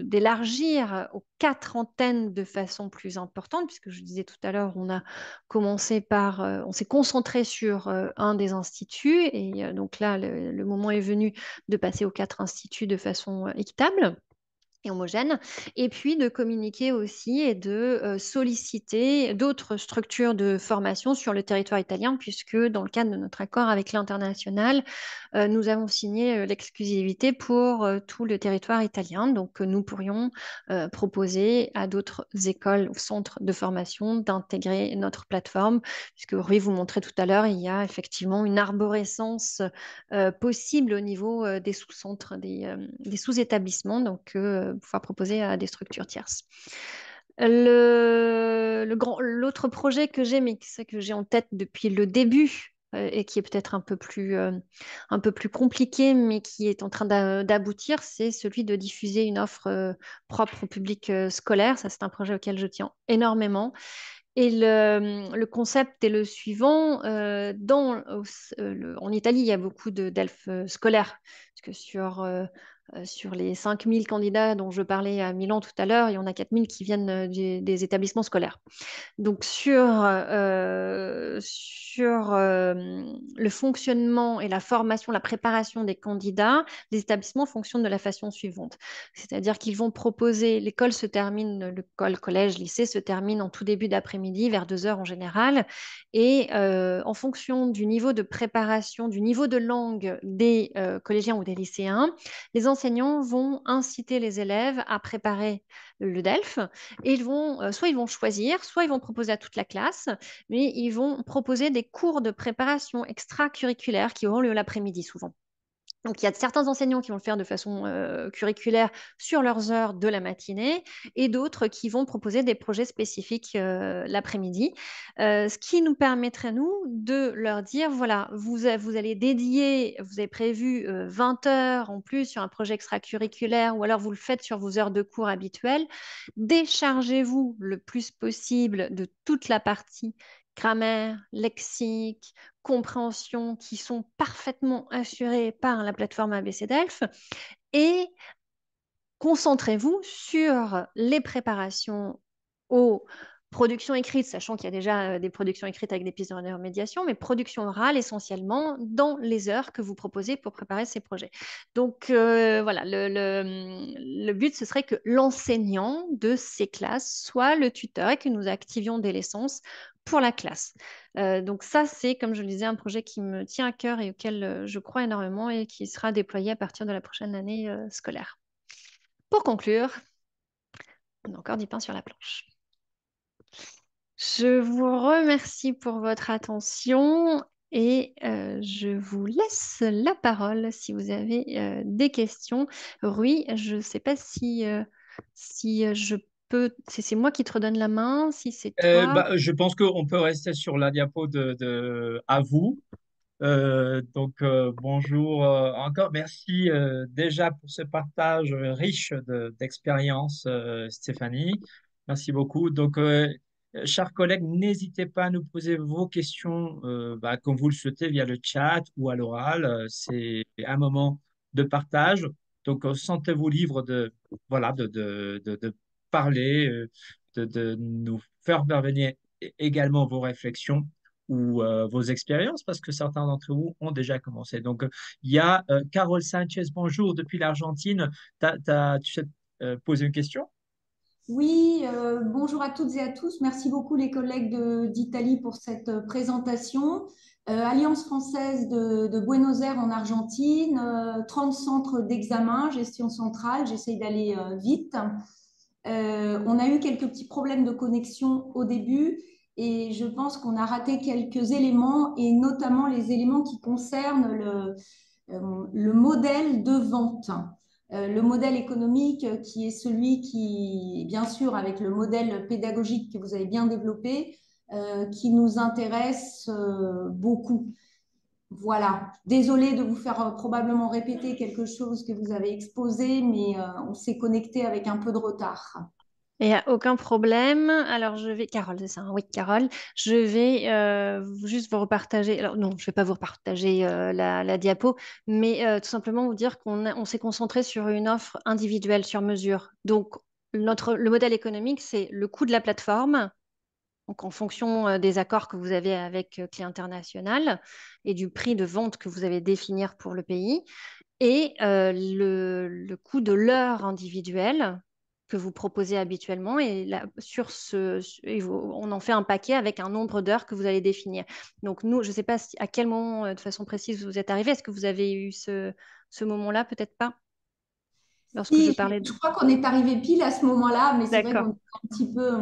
d'élargir aux 4 antennes de façon plus importante, puisque je disais tout à l'heure, on s'est concentré sur un des instituts, et donc là, le moment est venu de passer aux 4 instituts de façon équitable. et homogène, et puis de communiquer aussi et de solliciter d'autres structures de formation sur le territoire italien, puisque dans le cadre de notre accord avec l'international, nous avons signé l'exclusivité pour tout le territoire italien. Donc, nous pourrions proposer à d'autres écoles ou centres de formation d'intégrer notre plateforme, puisque Rui vous montrait tout à l'heure, il y a effectivement une arborescence possible au niveau des sous-centres, des sous-établissements, donc pouvoir proposer à des structures tierces. L'autre projet que j'ai, mais que j'ai en tête depuis le début, et qui est peut-être un peu plus compliqué, mais qui est en train d'aboutir, c'est celui de diffuser une offre propre au public scolaire. Ça, c'est un projet auquel je tiens énormément. Et le concept est le suivant. En Italie, il y a beaucoup d'elfes scolaires, parce que sur les 5000 candidats dont je parlais à Milan tout à l'heure, il y en a 4000 qui viennent des établissements scolaires. Donc sur le fonctionnement et la formation, la préparation des candidats, les établissements fonctionnent de la façon suivante. C'est-à-dire qu'ils vont proposer, l'école se termine, l'école, collège, lycée se termine en tout début d'après-midi, vers 2 heures en général. Et en fonction du niveau de préparation, du niveau de langue des collégiens ou des lycéens, les enseignants vont inciter les élèves à préparer le DELF, et soit ils vont choisir, soit ils vont proposer à toute la classe, mais ils vont proposer des cours de préparation extracurriculaires qui auront lieu l'après-midi souvent. Donc, il y a certains enseignants qui vont le faire de façon curriculaire sur leurs heures de la matinée, et d'autres qui vont proposer des projets spécifiques l'après-midi. Ce qui nous permettrait, nous, de leur dire, voilà, vous allez dédier, vous avez prévu 20 heures en plus sur un projet extracurriculaire, ou alors vous le faites sur vos heures de cours habituelles. Déchargez-vous le plus possible de toute la partie grammaire, lexique, compréhension, qui sont parfaitement assurées par la plateforme ABC Delphes, et concentrez-vous sur les préparations aux productions écrites, sachant qu'il y a déjà des productions écrites avec des pistes de remédiation, mais production orale essentiellement dans les heures que vous proposez pour préparer ces projets. Donc voilà, le but, ce serait que l'enseignant de ces classes soit le tuteur, et que nous activions dès l'essence pour la classe. Donc ça, c'est, comme je le disais, un projet qui me tient à cœur et auquel je crois énormément, et qui sera déployé à partir de la prochaine année scolaire. Pour conclure, on a encore du pain sur la planche. Je vous remercie pour votre attention, et je vous laisse la parole si vous avez des questions. Rui, je ne sais pas si je peux, si c'est moi qui te redonne la main, si c'est toi. Je pense qu'on peut rester sur la diapo à vous. Bonjour encore. Merci déjà pour ce partage riche d'expérience, Stéphanie. Merci beaucoup. Chers collègues, n'hésitez pas à nous poser vos questions comme vous le souhaitez via le chat ou à l'oral. C'est un moment de partage. Sentez-vous libre de parler, de nous faire parvenir également vos réflexions ou vos expériences, parce que certains d'entre vous ont déjà commencé. Il y a Carole Sanchez, bonjour, depuis l'Argentine. Tu sais poser une question? Oui, bonjour à toutes et à tous. Merci beaucoup les collègues d'Italie pour cette présentation. Alliance française de Buenos Aires en Argentine, 30 centres d'examen, gestion centrale, j'essaye d'aller vite. On a eu quelques petits problèmes de connexion au début, et je pense qu'on a raté quelques éléments, et notamment les éléments qui concernent le modèle de vente. Le modèle économique qui est celui qui, bien sûr, avec le modèle pédagogique que vous avez bien développé, qui nous intéresse beaucoup. Voilà. Désolée de vous faire probablement répéter quelque chose que vous avez exposé, mais on s'est connecté avec un peu de retard. Il n'y a aucun problème. Alors, Carole, c'est ça, hein. Oui, Carole, je vais juste vous repartager. Alors, non, je ne vais pas vous repartager la diapo, mais tout simplement vous dire on s'est concentré sur une offre individuelle sur mesure. Donc, le modèle économique, c'est le coût de la plateforme. Donc, en fonction des accords que vous avez avec Clé International et du prix de vente que vous avez définir pour le pays. et le coût de l'heure individuelle que vous proposez habituellement. Et là, on en fait un paquet avec un nombre d'heures que vous allez définir. Donc nous, je ne sais pas à quel moment, de façon précise, vous êtes arrivé. Est-ce que vous avez eu ce moment-là? Peut-être pas, lorsque je Si, parlais je de... crois qu'on est arrivé pile à ce moment-là, mais c'est vrai qu'on D'accord. est un petit peu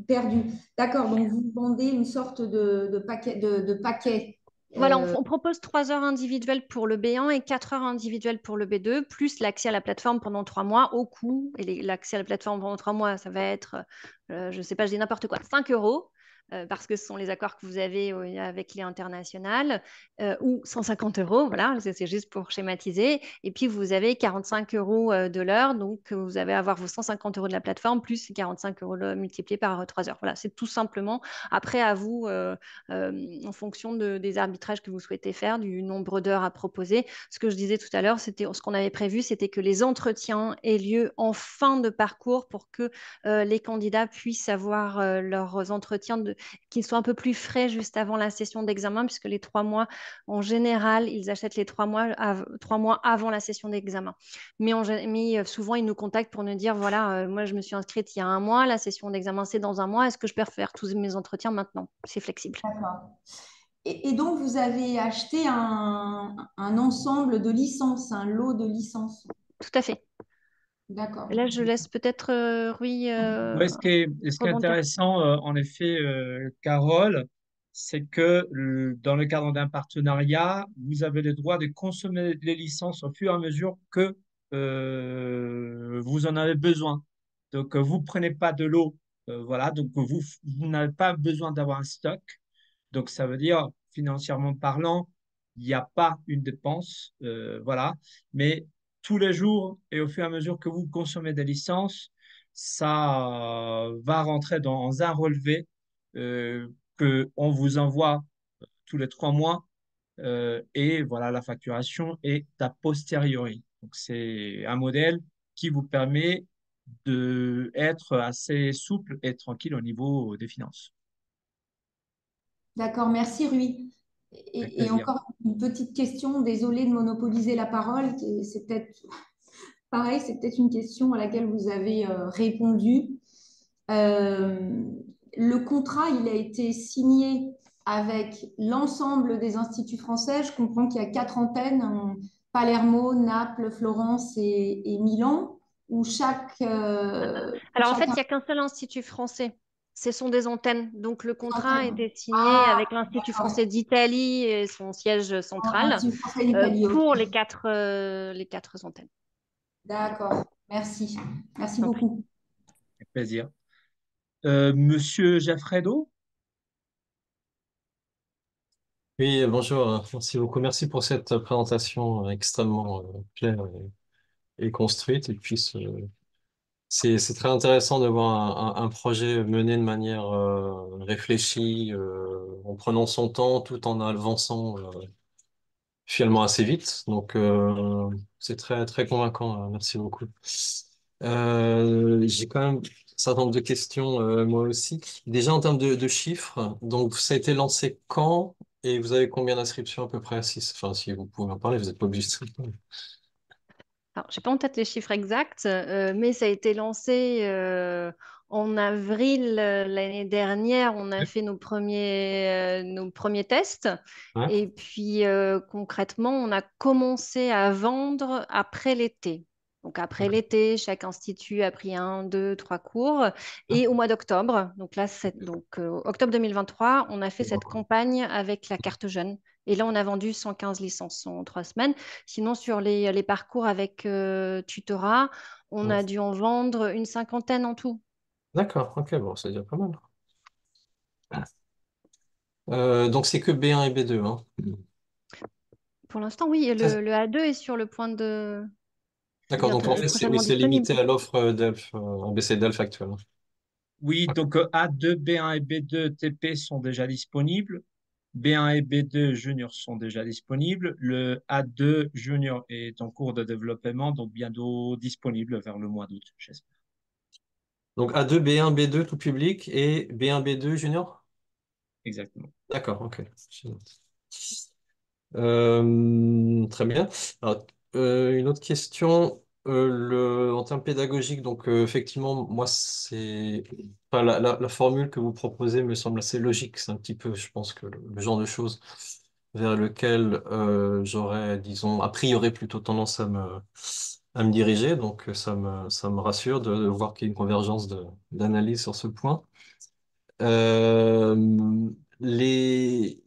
perdu. D'accord, donc vous vendez une sorte de paquet. De paquet. Voilà, on propose 3 heures individuelles pour le B1 et 4 heures individuelles pour le B2, plus l'accès à la plateforme pendant 3 mois au coût. Et l'accès à la plateforme pendant 3 mois, ça va être, je ne sais pas, je dis n'importe quoi, 5 euros, parce que ce sont les accords que vous avez avec les internationales, ou 150 euros, voilà, c'est juste pour schématiser. Et puis, vous avez 45 euros de l'heure, donc vous allez avoir vos 150 euros de la plateforme, plus 45 euros multipliés par 3 heures. Voilà, c'est tout simplement, après, à vous. En fonction des arbitrages que vous souhaitez faire, du nombre d'heures à proposer. Ce que je disais tout à l'heure, c'était ce qu'on avait prévu, c'était que les entretiens aient lieu en fin de parcours pour que les candidats puissent avoir leurs entretiens qui soient un peu plus frais juste avant la session d'examen, puisque les 3 mois, en général, ils achètent les 3 mois, 3 mois avant la session d'examen. Mais souvent, ils nous contactent pour nous dire, voilà, moi, je me suis inscrite il y a un mois, la session d'examen, c'est dans un mois, est-ce que je peux refaire tous mes entretiens maintenant? C'est flexible. D'accord. Et donc, vous avez acheté un ensemble de licences, un lot de licences. Tout à fait. Et D'accord. là, je laisse peut-être Rui Ouais, ce qui est rebondir. intéressant, en effet, Carole, c'est que dans le cadre d'un partenariat, vous avez le droit de consommer les licences au fur et à mesure que vous en avez besoin. Donc, vous prenez pas de l'eau, voilà, donc vous n'avez pas besoin d'avoir un stock. Donc, ça veut dire, financièrement parlant, il n'y a pas une dépense, voilà. Mais tous les jours et au fur et à mesure que vous consommez des licences, ça va rentrer dans un relevé que on vous envoie tous les 3 mois. Et voilà, la facturation est a posteriori. Donc, c'est un modèle qui vous permet de être assez souple et tranquille au niveau des finances. D'accord, merci Rui. Avec Et plaisir. encore une petite question, désolée de monopoliser la parole, c'est peut-être pareil, c'est peut-être une question à laquelle vous avez répondu. Euh, le contrat, il a été signé avec l'ensemble des instituts français. Je comprends qu'il y a 4 antennes, Palermo, Naples, Florence et Milan, où Alors, en fait, chacun... il n'y a qu'un seul institut français. Ce sont des antennes. Donc, le contrat a été signé Ah, avec l'Institut d'accord. français d'Italie et son siège central Institut français d'Italie, ok. pour les quatre antennes. D'accord, merci. Je Merci t'en prie. beaucoup. Avec plaisir. Monsieur Jaffredo, Oui, bonjour, merci beaucoup. Merci pour cette présentation extrêmement claire et construite. Et puis, c'est très intéressant de voir un projet mené de manière réfléchie, en prenant son temps tout en avançant finalement assez vite. Donc, c'est très, très convaincant. Merci beaucoup. J'ai quand même un certain nombre de questions, moi aussi. Déjà, en termes de chiffres, donc ça a été lancé quand et vous avez combien d'inscriptions à peu près? Enfin, si vous pouvez en parler, vous n'êtes pas obligé de... Alors, je n'ai pas en tête les chiffres exacts, mais ça a été lancé en avril l'année dernière. On a fait nos premiers tests. Ouais, Et puis, concrètement, on a commencé à vendre après l'été. Donc, après d'accord. l'été, chaque institut a pris 1, 2, 3 cours. Et au mois d'octobre, donc là, octobre 2023, on a fait cette campagne avec la carte jeune. Et là, on a vendu 115 licences en 3 semaines. Sinon, sur les parcours avec tutorat, on Ouais. a dû en vendre une cinquantaine en tout. D'accord, ok, bon, c'est déjà pas mal. Donc, c'est que B1 et B2, hein. Pour l'instant, oui, Ça, le A2 est sur le point de d'accord, donc bientôt, en est fait, oui, prochainement c'est disponible. limité à l'offre Delphes, ABC Delphes actuelle. oui, donc A2, B1 et B2 TP sont déjà disponibles. B1 et B2 Junior sont déjà disponibles. Le A2 Junior est en cours de développement, donc bientôt disponible vers le mois d'août, j'espère. Donc A2, B1, B2 tout public et B1, B2 junior? Exactement. D'accord, ok. Très bien. Alors, Une autre question, en termes pédagogiques, donc effectivement, moi, enfin, la formule que vous proposez me semble assez logique. C'est un petit peu, je pense, que le genre de choses vers lequel j'aurais, disons, a priori plutôt tendance à me diriger. Donc ça me rassure de voir qu'il y a une convergence d'analyse sur ce point. Euh, il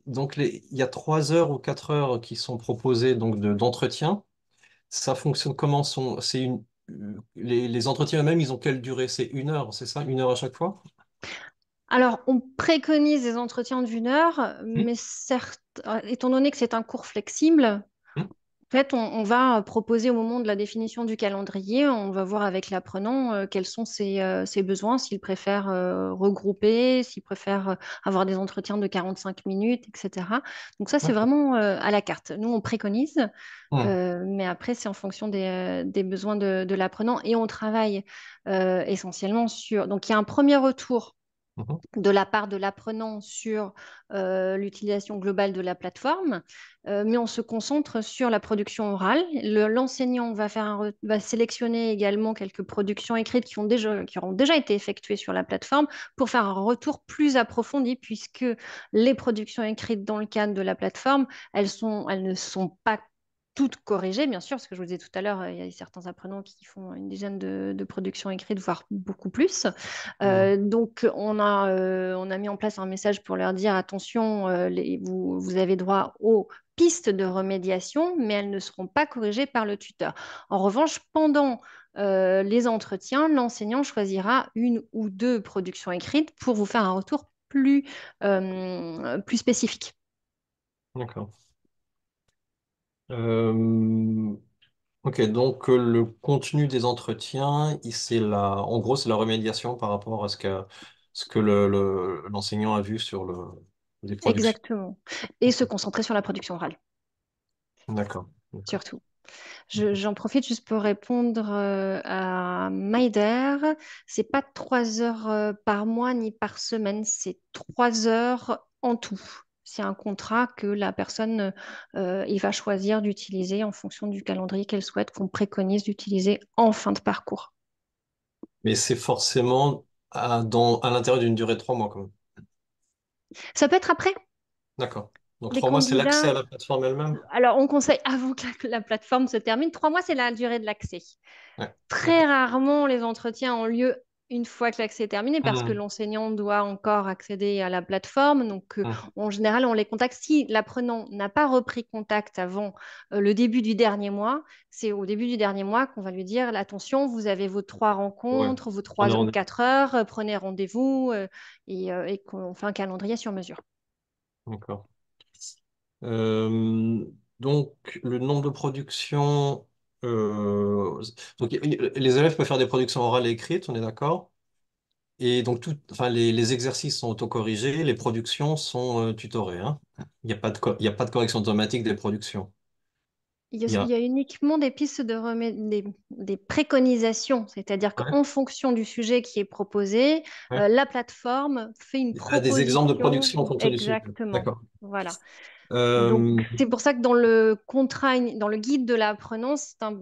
y a 3 heures ou 4 heures qui sont proposées donc d'entretien. Ça fonctionne comment les entretiens eux-mêmes, ils ont quelle durée? C'est 1 heure, c'est ça? 1 heure à chaque fois? Alors, on préconise des entretiens d'1 heure, Hmm. mais certes, étant donné que c'est un cours flexible, Hmm. en fait, on va proposer au moment de la définition du calendrier, on va voir avec l'apprenant quels sont ses besoins, s'il préfère regrouper, s'il préfère avoir des entretiens de 45 minutes, etc. Donc ça, c'est D'accord. vraiment à la carte. Nous, on préconise, Hmm. mais après, c'est en fonction des besoins de l'apprenant et on travaille essentiellement sur... Donc, il y a un premier retour Mhm. de la part de l'apprenant sur l'utilisation globale de la plateforme, mais on se concentre sur la production orale. L'enseignant va sélectionner également quelques productions écrites qui auront déjà été effectuées sur la plateforme pour faire un retour plus approfondi, puisque les productions écrites dans le cadre de la plateforme, elles ne sont pas toutes corrigées, bien sûr, parce que je vous disais tout à l'heure, il y a certains apprenants qui font une dizaine de productions écrites, voire beaucoup plus. Mhm. Donc, on a mis en place un message pour leur dire, attention, vous avez droit aux pistes de remédiation, mais elles ne seront pas corrigées par le tuteur. En revanche, pendant les entretiens, l'enseignant choisira une ou deux productions écrites pour vous faire un retour plus spécifique. D'accord. Euh, ok, donc le contenu des entretiens, en gros, c'est la remédiation par rapport à ce que l'enseignant a vu sur les productions. Exactement. Et se concentrer sur la production orale, D'accord. D'accord. surtout. J'en profite juste pour répondre à Maider. C'est pas 3 heures par mois ni par semaine, c'est 3 heures en tout. C'est un contrat que la personne il va choisir d'utiliser en fonction du calendrier qu'elle souhaite, qu'on préconise d'utiliser en fin de parcours. Mais c'est forcément à l'intérieur d'une durée de 3 mois, quand même. Ça peut être après. D'accord. Donc Les 3 mois, c'est l'accès candidats à la plateforme elle-même? Alors, on conseille avant que la plateforme se termine. 3 mois, c'est la durée de l'accès. Ouais. Très D'accord. rarement, les entretiens ont lieu une fois que l'accès est terminé parce que Hmm. l'enseignant doit encore accéder à la plateforme. Donc, Hmm. en général, on les contacte. Si l'apprenant n'a pas repris contact avant le début du dernier mois, c'est au début du dernier mois qu'on va lui dire, attention, vous avez vos 3 rencontres, vos On est 3 ou rendu. 4 heures, prenez rendez-vous et qu'on fait un calendrier sur mesure. D'accord. Euh, donc, le nombre de productions. Donc, les élèves peuvent faire des productions orales et écrites, on est d'accord? Et donc, enfin, les exercices sont autocorrigés, les productions sont tutorées, hein. Il y a pas de correction automatique des productions. Il y Il a... y a uniquement des pistes des préconisations, c'est-à-dire Ouais, qu'en fonction du sujet qui est proposé, ouais. la plateforme fait une Ah, des exemples de proposition production en fonction du sujet. exactement. D'accord. Voilà. Donc, Euh, c'est pour ça que dans le contrat, dans le guide de l'apprenant,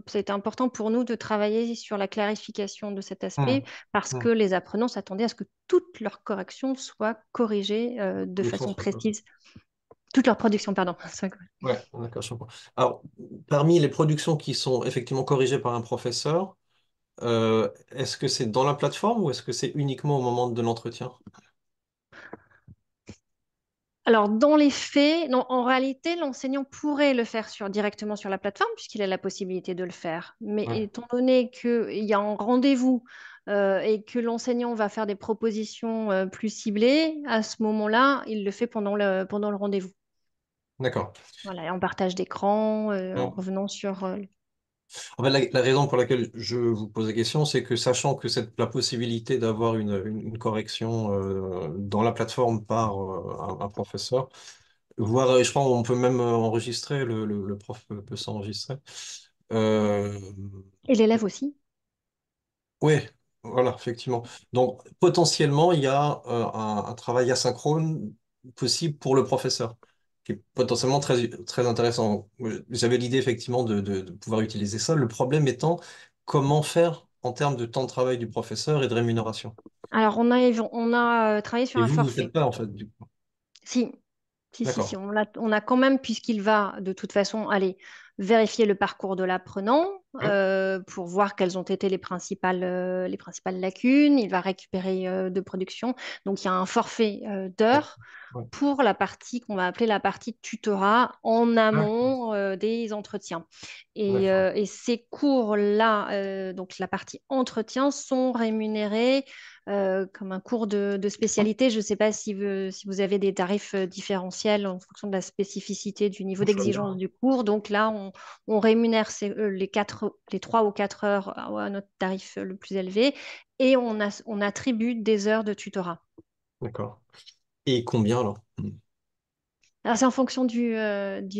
c'est important pour nous de travailler sur la clarification de cet aspect hmm, parce que hmm. les apprenants s'attendaient à ce que toutes leurs corrections soient corrigées de Production façon soit précise. Toute leur production, pardon. Ouais, d'accord, je comprends. Alors, parmi les productions qui sont effectivement corrigées par un professeur, est-ce que c'est dans la plateforme ou est-ce que c'est uniquement au moment de l'entretien? Alors, dans les faits, non, en réalité, l'enseignant pourrait le faire directement sur la plateforme, puisqu'il a la possibilité de le faire. Mais Ouais, étant donné qu'il y a un rendez-vous et que l'enseignant va faire des propositions plus ciblées, à ce moment-là, il le fait pendant le rendez-vous. d'accord. Voilà, et en partage d'écran, en Ouais. revenant sur... En fait, la raison pour laquelle je vous pose la question, c'est que sachant que la possibilité d'avoir une correction dans la plateforme par un professeur, voire je crois on peut même enregistrer, le prof peut s'enregistrer. Euh, Et l'élève aussi. Oui, voilà, effectivement. Donc, potentiellement, il y a un travail asynchrone possible pour le professeur, qui est potentiellement très intéressant. J'avais l'idée effectivement de pouvoir utiliser ça. Le problème étant comment faire en termes de temps de travail du professeur et de rémunération. Alors, on a travaillé sur Et un vous, vous faites forfait. pas en fait, du coup. Si, si. D'accord. On a quand même, puisqu'il va de toute façon aller vérifier le parcours de l'apprenant Ouais, pour voir quelles ont été les principales lacunes. Il va récupérer de production. Donc, il y a un forfait d'accord. d'heures Ouais. pour la partie qu'on va appeler la partie tutorat en Ah, amont des entretiens. d'accord. Et ces cours-là, donc la partie entretien, sont rémunérés comme un cours de spécialité. Je ne sais pas si vous avez des tarifs différentiels en fonction de la spécificité du niveau Je vois d'exigence bien. du cours. Donc là, on rémunère les 3 ou 4 heures à notre tarif le plus élevé et on attribue des heures de tutorat. D'accord. Et combien alors? Alors, c'est en fonction du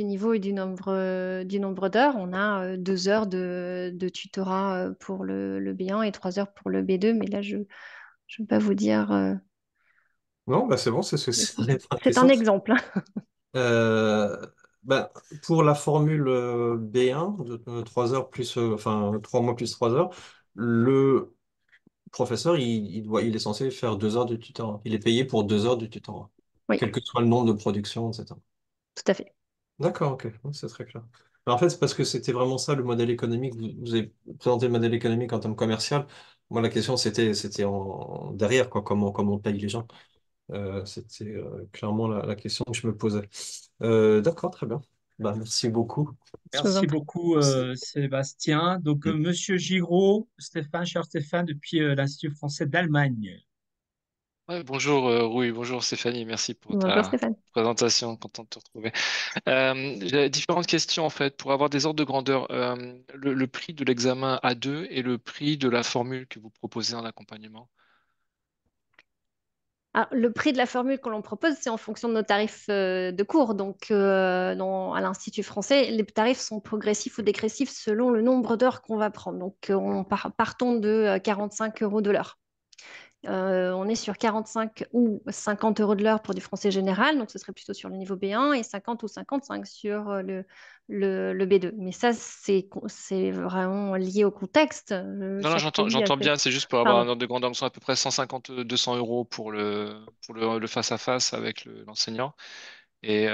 niveau et du nombre d'heures. On a 2 heures de tutorat pour le B1 et 3 heures pour le B2. Mais là, je ne vais pas vous dire. Non, bah c'est bon, c'est C'est un intéressant. exemple. Euh, ben, pour la formule B1, de 3 heures plus, enfin 3 mois plus 3 heures, le professeur, il est censé faire 2 heures de tutorat. Il est payé pour 2 heures de tutorat, Oui, quel que soit le nombre de productions, etc. tout à fait. D'accord, ok, ouais, c'est très clair. Ben, en fait, c'est parce que c'était vraiment ça le modèle économique. Vous avez présenté le modèle économique en termes commercial. Moi, la question, c'était derrière, quoi, comment on paye les gens. C'était clairement la question que je me posais. D'accord, très bien. Bah, merci beaucoup. Je vous en Merci prie. beaucoup, Sébastien. Donc, Monsieur Giraud, Stéphane, cher Stéphane, depuis l'Institut français d'Allemagne. Ouais, bonjour Rui, bonjour Stéphanie, merci pour Bonjour ta Stéphane. présentation, content de te retrouver. J'ai différentes questions en fait. Pour avoir des ordres de grandeur, le prix de l'examen A2 et le prix de la formule que vous proposez en accompagnement. Alors, le prix de la formule que l'on propose, c'est en fonction de nos tarifs de cours. Donc, à l'Institut français, les tarifs sont progressifs ou dégressifs selon le nombre d'heures qu'on va prendre. Donc, partons de 45 euros de l'heure. On est sur 45 ou 50 euros de l'heure pour du français général, donc ce serait plutôt sur le niveau B1 et 50 ou 55 sur le B2. Mais ça, c'est vraiment lié au contexte. Non, non, Chaque pays a j'entends ses... bien, c'est juste pour avoir Pardon. un ordre de grandeur, sont à peu près 150, 200 euros pour le face-à-face avec l'enseignant. Et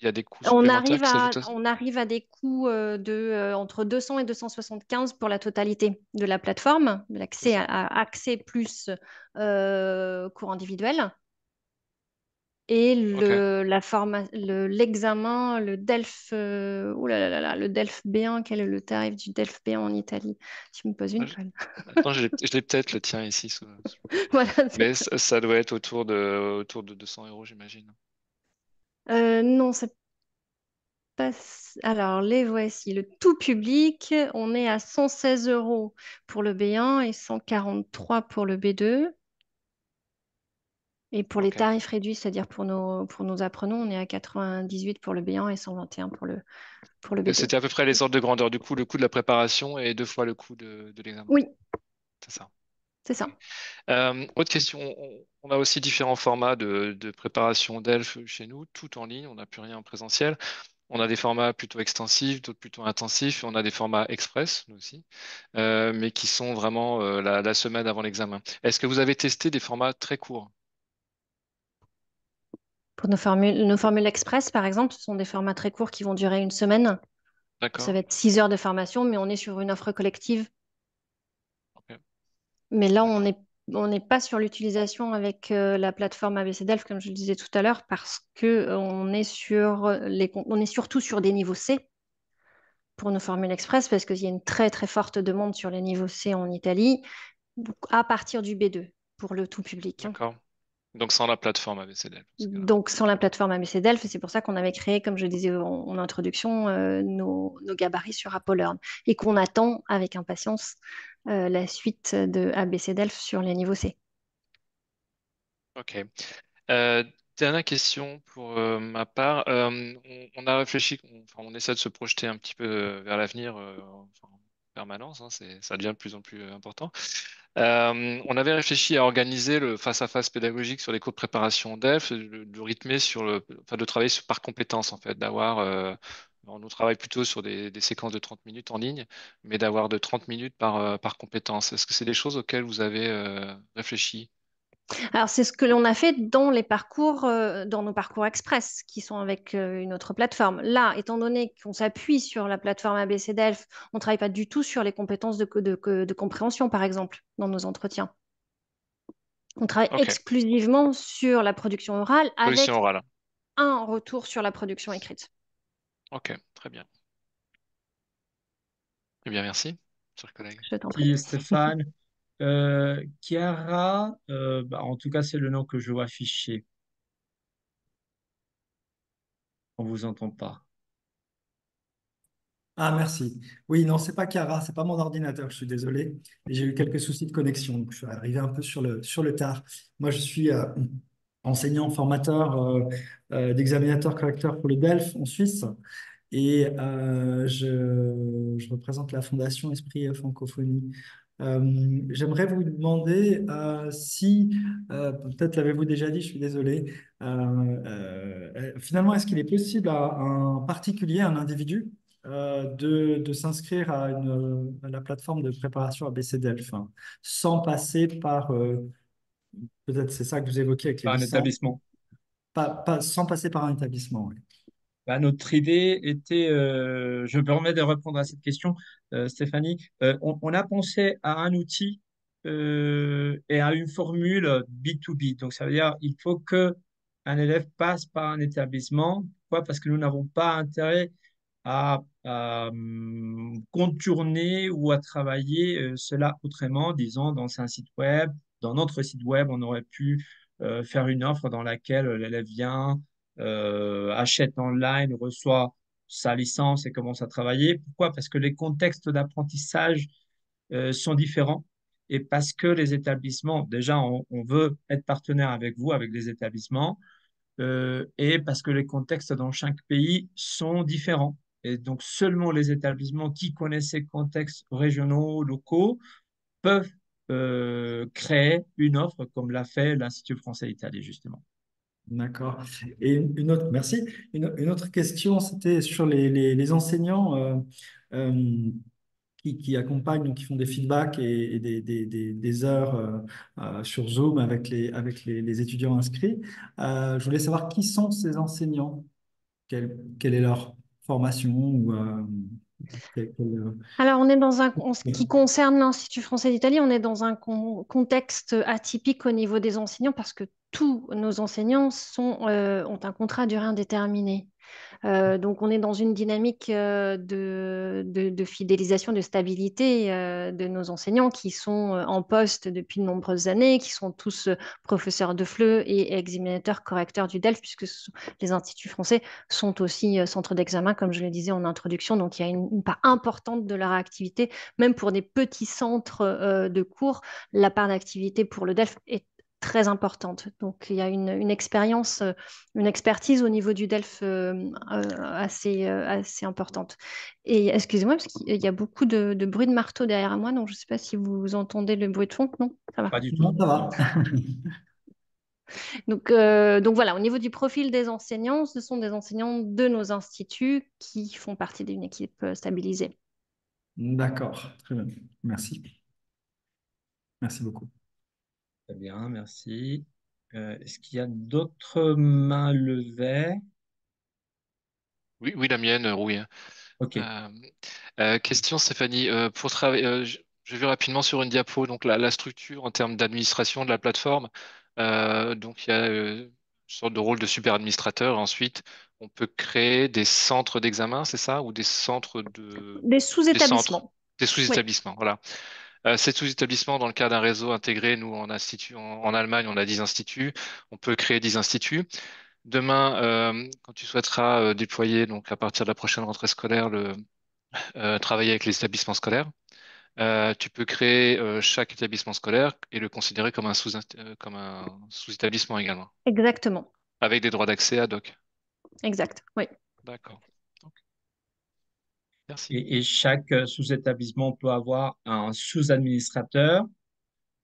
il y a des coûts On supplémentaires arrive qui à, s'ajoutent à ça. on arrive à des coûts entre 200 et 275 pour la totalité de la plateforme, de C'est l'accès ça. à accès plus cours individuel. Et Ok. l'examen, le DELF, ouh là là là là, le DELF B1, quel est le tarif du DELF B1 en Italie? Tu me poses Ah, une colle. Attends, je l'ai peut-être le tien ici sous le coude. Voilà, Mais ça doit être autour de 200 euros, j'imagine. non, c'est pas. Alors, les voici. Le tout public, on est à 116 euros pour le B1 et 143 pour le B2. Et pour les Ok. tarifs réduits, c'est-à-dire pour nos apprenants, on est à 98 pour le B1 et 121 pour le Et B2. c'était à peu près les ordres de grandeur. Du coup, le coût de la préparation est deux fois le coût de l'examen. Oui, C'est ça. c'est Ok. ça. Autre question. On a aussi différents formats de préparation d'ELF chez nous, tout en ligne. On n'a plus rien en présentiel. On a des formats plutôt extensifs, d'autres plutôt intensifs. Et on a des formats express, nous aussi, mais qui sont vraiment la semaine avant l'examen. Est-ce que vous avez testé des formats très courts? Pour nos formules express, par exemple, ce sont des formats très courts qui vont durer une semaine. Ça D'accord. va être 6 heures de formation, mais on est sur une offre collective. Ok. Mais là, on D'accord. n'est pas sur l'utilisation avec la plateforme ABC Delph, comme je le disais tout à l'heure, parce que on est surtout sur des niveaux C pour nos formules express, parce qu'il y a une très très forte demande sur les niveaux C en Italie, donc à partir du B2 pour le tout public, hein. D'accord. Donc sans la plateforme ABCDL, dans ce cas-là. Donc, sur la plateforme ABC Delph, et c'est pour ça qu'on avait créé, comme je disais en introduction, nos gabarits sur Apollearn et qu'on attend avec impatience la suite de ABC Delph sur les niveaux C. Ok. Euh, Dernière question pour ma part. On a réfléchi, enfin, on essaie de se projeter un petit peu vers l'avenir. Enfin, permanence, hein, ça devient de plus en plus important. On avait réfléchi à organiser le face-à-face pédagogique sur les cours de préparation DELF, de rythmer enfin, de travailler par compétences en fait, on nous travaille plutôt sur des séquences de 30 minutes en ligne, mais d'avoir de 30 minutes par compétence. Est-ce que c'est des choses auxquelles vous avez réfléchi? Alors, c'est ce que l'on a fait dans les parcours, dans nos parcours express, qui sont avec une autre plateforme. Là, étant donné qu'on s'appuie sur la plateforme ABC Delph, on ne travaille pas du tout sur les compétences de compréhension, par exemple, dans nos entretiens. On travaille Ok, exclusivement sur la production orale position avec orale. un retour sur la production écrite. Ok, très bien. Eh bien, merci, chers collègues. Je t'en prie. Merci Stéphane. Chiara, bah, en tout cas, c'est le nom que je vois affiché. On vous entend pas. Ah, merci. Oui, non, c'est pas Chiara, c'est pas mon ordinateur, je suis désolé. J'ai eu quelques soucis de connexion, donc je suis arrivé un peu sur le tard. Moi, je suis enseignant, formateur, d'examinateur correcteur pour le DELF en Suisse. Et je représente la Fondation Esprit Francophonie. J'aimerais vous demander si, peut-être l'avez-vous déjà dit, je suis désolé, finalement, est-ce qu'il est possible à un particulier, un individu, de s'inscrire à la plateforme de préparation ABC Delph, hein, sans passer par, peut-être c'est ça que vous évoquez avec les Pas un licences, établissement. sans passer par un établissement. Oui. Bah, notre idée était, je me permets de répondre à cette question, Stéphanie. On a pensé à un outil et à une formule B2B. Donc, ça veut dire il faut que un élève passe par un établissement. Pourquoi? Parce que nous n'avons pas intérêt à contourner ou à travailler cela autrement. Disons, dans un site web, dans notre site web, on aurait pu faire une offre dans laquelle l'élève vient achète online, reçoit sa licence et commence à travailler. Pourquoi? Parce que les contextes d'apprentissage sont différents et parce que les établissements, déjà, on veut être partenaire avec vous, avec les établissements, et parce que les contextes dans chaque pays sont différents. Et donc, seulement les établissements qui connaissent ces contextes régionaux, locaux, peuvent créer une offre comme l'a fait l'Institut français d'Italie, justement. D'accord. Et une autre, merci. Une autre question, c'était sur les enseignants euh, qui accompagnent, donc qui font des feedbacks et des heures sur Zoom avec les étudiants inscrits. Je voulais savoir qui sont ces enseignants, quelle est leur formation ou Alors, on est en ce qui concerne l'Institut français d'Italie, on est dans un contexte atypique au niveau des enseignants parce que tous nos enseignants ont un contrat à durée indéterminée. Donc, on est dans une dynamique de fidélisation, de stabilité de nos enseignants qui sont en poste depuis de nombreuses années, qui sont tous professeurs de FLE et examinateurs correcteurs du DELF, puisque les instituts français sont aussi centres d'examen, comme je le disais en introduction. Donc, il y a une part importante de leur activité, même pour des petits centres de cours, la part d'activité pour le DELF est très importante. Donc, il y a une expérience, une expertise au niveau du DELF assez importante. Et excusez-moi, parce qu'il y a beaucoup de bruit de marteau derrière moi, donc je ne sais pas si vous entendez le bruit de fond. Non, ça va. Pas du tout. non, ça va. Donc voilà, au niveau du profil des enseignants, ce sont des enseignants de nos instituts qui font partie d'une équipe stabilisée. D'accord, très bien. Merci. Merci beaucoup. Très bien, merci. Est-ce qu'il y a d'autres mains levées? Oui, oui, la mienne, oui. OK, Euh, Question Stéphanie, pour travailler, j'ai vu rapidement sur une diapo donc la structure en termes d'administration de la plateforme. Donc il y a une sorte de rôle de super administrateur. Ensuite, on peut créer des centres d'examen, c'est ça, ou Des des centres, sous-établissements. des Oui, sous-établissements. Voilà. Ces sous-établissements, dans le cas d'un réseau intégré, nous en Allemagne, on a 10 instituts. On peut créer 10 instituts. Demain, quand tu souhaiteras déployer, donc à partir de la prochaine rentrée scolaire, travailler avec les établissements scolaires. Tu peux créer chaque établissement scolaire et le considérer comme un sous-établissement également, exactement. avec des droits d'accès ad hoc. Exact. Oui. D'accord. Ok. Merci. Et chaque sous-établissement peut avoir un sous-administrateur,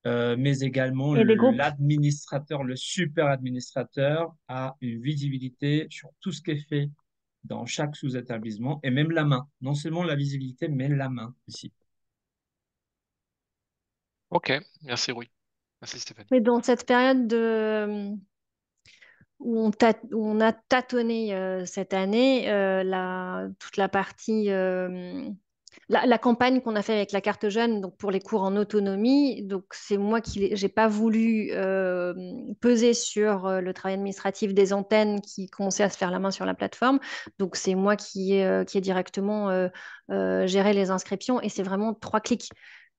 mais également Et des groupes. l'administrateur, le super administrateur a une visibilité sur tout ce qui est fait dans chaque sous-établissement et même la main. Non seulement la visibilité, mais la main aussi. Ok, merci Rui. Merci Stéphanie. Mais dans cette période où on a tâtonné cette année, toute la partie, la campagne qu'on a fait avec la carte jeune, donc pour les cours en autonomie, donc c'est moi qui j'ai pas voulu peser sur le travail administratif des antennes qui commençaient à se faire la main sur la plateforme. Donc c'est moi qui ai directement géré les inscriptions et c'est vraiment 3 clics.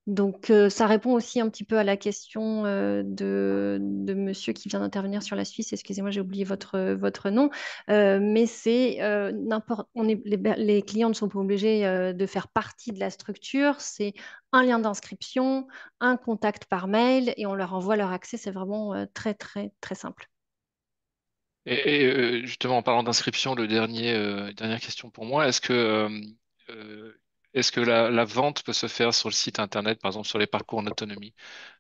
Donc, ça répond aussi un petit peu à la question de monsieur qui vient d'intervenir sur la Suisse. Excusez-moi, j'ai oublié votre nom. Mais c'est n'importe, les clients ne sont pas obligés de faire partie de la structure. C'est un lien d'inscription, un contact par mail et on leur envoie leur accès. C'est vraiment très, très, très simple. Justement, en parlant d'inscription, dernière question pour moi, euh, est-ce que la vente peut se faire sur le site internet, par exemple sur les parcours en autonomie?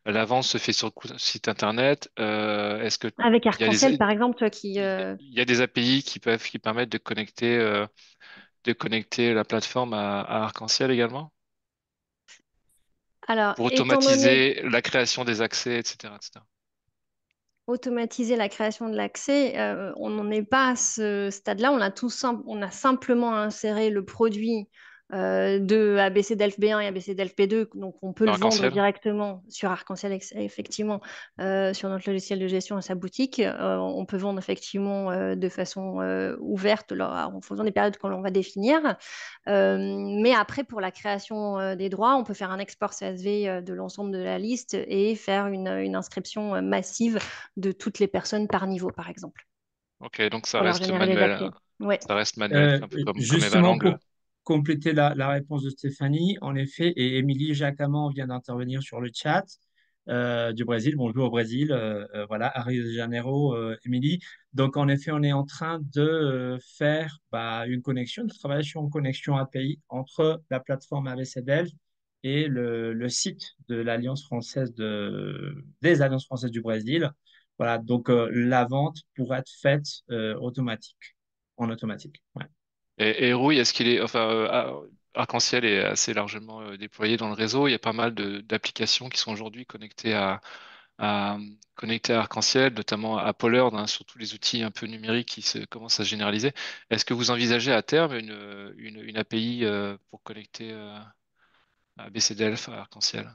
La vente se fait sur le site internet. Est-ce que Avec il y a des, Arc-en-Ciel, par exemple, toi qui, il y a des API qui permettent de connecter la plateforme à Arc-en-Ciel également alors, pour étant donné automatiser la création des accès, etc., etc. automatiser la création de l'accès, on n'en est pas à ce stade-là. On a simplement inséré le produit de ABC Delph B1 et ABC Delph B2, donc on peut le vendre Arc-en-Ciel? directement sur Arc-en-Ciel, effectivement, sur notre logiciel de gestion à sa boutique. On peut vendre effectivement de façon ouverte en faisant des périodes que l'on va définir. Mais après, pour la création des droits, on peut faire un export CSV de l'ensemble de la liste et faire une inscription massive de toutes les personnes par niveau, par exemple, Ok, donc pour leur générer les accès. Ouais. ça reste manuel, un peu comme Justement, Evalang. pour compléter la réponse de Stéphanie, en effet, et Émilie Jacamant vient d'intervenir sur le chat du Brésil. Bonjour au Brésil, voilà, à Rio de Janeiro, Émilie. Donc, en effet, on est en train de faire une connexion, de travailler sur une connexion API entre la plateforme ABCDEL et le site de l'Alliance française des Alliances françaises du Brésil. Voilà, donc la vente pourra être faite en automatique. Ouais. Et Rouille, est-ce qu'il est, enfin, Arc-en-Ciel est assez largement déployé dans le réseau. Il y a pas mal d'applications qui sont aujourd'hui à, connectées à Arc-en-Ciel, notamment à Pollard, hein, sur tous les outils un peu numériques commencent à se généraliser. Est-ce que vous envisagez à terme une API pour connecter à BCDelph à Arc-en-Ciel?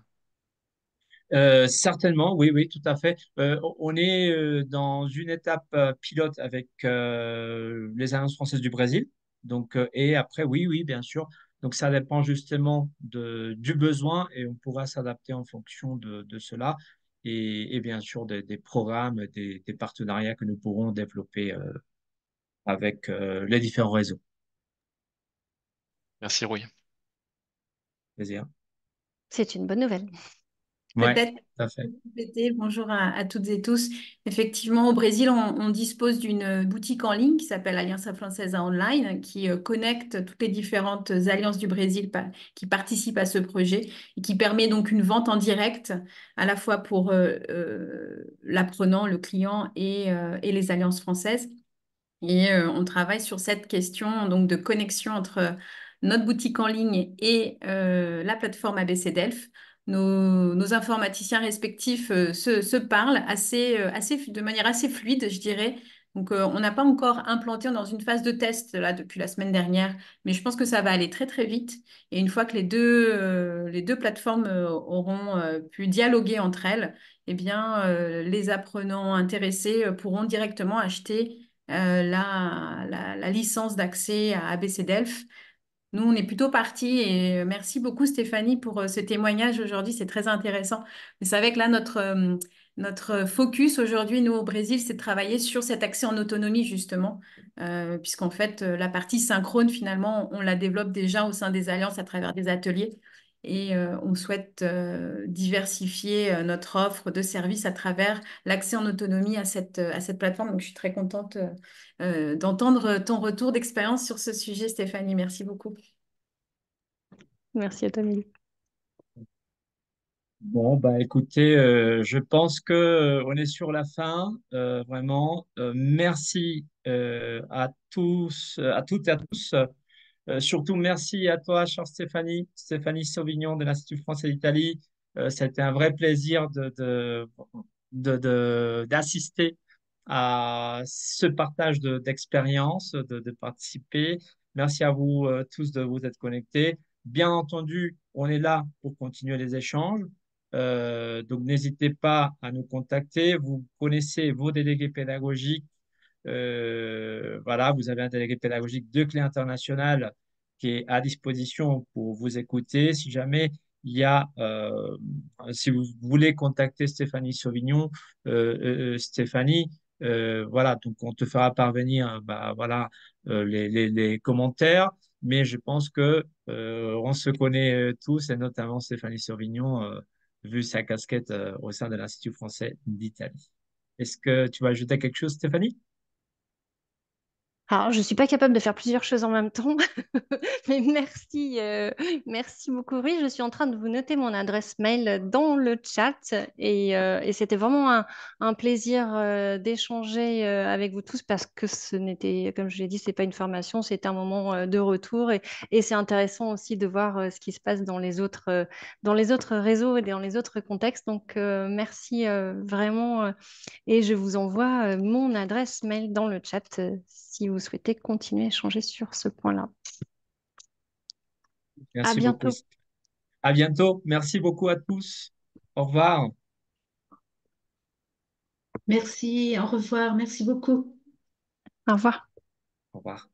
Certainement, oui, oui, tout à fait. On est dans une étape pilote avec les Alliances françaises du Brésil. Donc, et après, oui, oui, bien sûr. Donc, ça dépend justement du besoin et on pourra s'adapter en fonction de cela. Et bien sûr, des programmes, des partenariats que nous pourrons développer avec les différents réseaux. Merci Rouille. Plaisir. C'est une bonne nouvelle. Ouais, Peut-être tout à fait. compléter. Bonjour à toutes et tous. Effectivement, au Brésil, on dispose d'une boutique en ligne qui s'appelle Aliança Francesa Online, qui connecte toutes les différentes alliances du Brésil qui participent à ce projet et qui permet donc une vente en direct à la fois pour l'apprenant, le client et les alliances françaises. Et on travaille sur cette question donc de connexion entre notre boutique en ligne et la plateforme ABC Delph. Nos informaticiens respectifs se parlent de manière assez fluide, je dirais. Donc, on n'a pas encore implanté, on est dans une phase de test là, depuis la semaine dernière, mais je pense que ça va aller très très vite. Et une fois que les deux plateformes auront pu dialoguer entre elles, eh bien, les apprenants intéressés pourront directement acheter la licence d'accès à ABC Delph. Nous, on est plutôt partis et merci beaucoup Stéphanie pour ce témoignage aujourd'hui, c'est très intéressant. Mais c'est vrai que là, notre focus aujourd'hui, nous au Brésil, c'est de travailler sur cet accès en autonomie justement, puisqu'en fait, la partie synchrone, finalement, on la développe déjà au sein des alliances à travers des ateliers. Et on souhaite diversifier notre offre de services à travers l'accès en autonomie à cette plateforme. Donc, je suis très contente d'entendre ton retour d'expérience sur ce sujet, Stéphanie. Merci beaucoup. Merci à toi, Amélie. Bon, bah écoutez, je pense que on est sur la fin, vraiment. Merci à tous, à toutes et à tous. Surtout merci à toi, chère Stéphanie, Stéphanie Sauvignon de l'Institut français d'Italie. Ça a été un vrai plaisir d'assister à ce partage d'expériences, de participer. Merci à vous tous de vous être connectés. Bien entendu, on est là pour continuer les échanges. Donc, n'hésitez pas à nous contacter. Vous connaissez vos délégués pédagogiques. Voilà, vous avez un délégué pédagogique de Clé Internationale qui est à disposition pour vous écouter. Si jamais il y a, si vous voulez contacter Stéphanie Sauvignon, Stéphanie, voilà, donc on te fera parvenir, bah, voilà, les commentaires. Mais je pense que on se connaît tous, et notamment Stéphanie Sauvignon, vu sa casquette au sein de l'Institut français d'Italie. Est-ce que tu vas ajouter quelque chose, Stéphanie? Alors, je ne suis pas capable de faire plusieurs choses en même temps, mais merci, merci beaucoup. Oui, je suis en train de vous noter mon adresse mail dans le chat et c'était vraiment un plaisir d'échanger avec vous tous parce que ce n'était, comme je l'ai dit, c'est pas une formation, c'est un moment de retour et c'est intéressant aussi de voir ce qui se passe dans les autres réseaux et dans les autres contextes. Donc, merci vraiment. Et je vous envoie mon adresse mail dans le chat si vous souhaitez continuer à échanger sur ce point-là. À Merci beaucoup. bientôt. À bientôt. Merci beaucoup à tous. Au revoir. Merci, au revoir, merci beaucoup. Au revoir. Au revoir.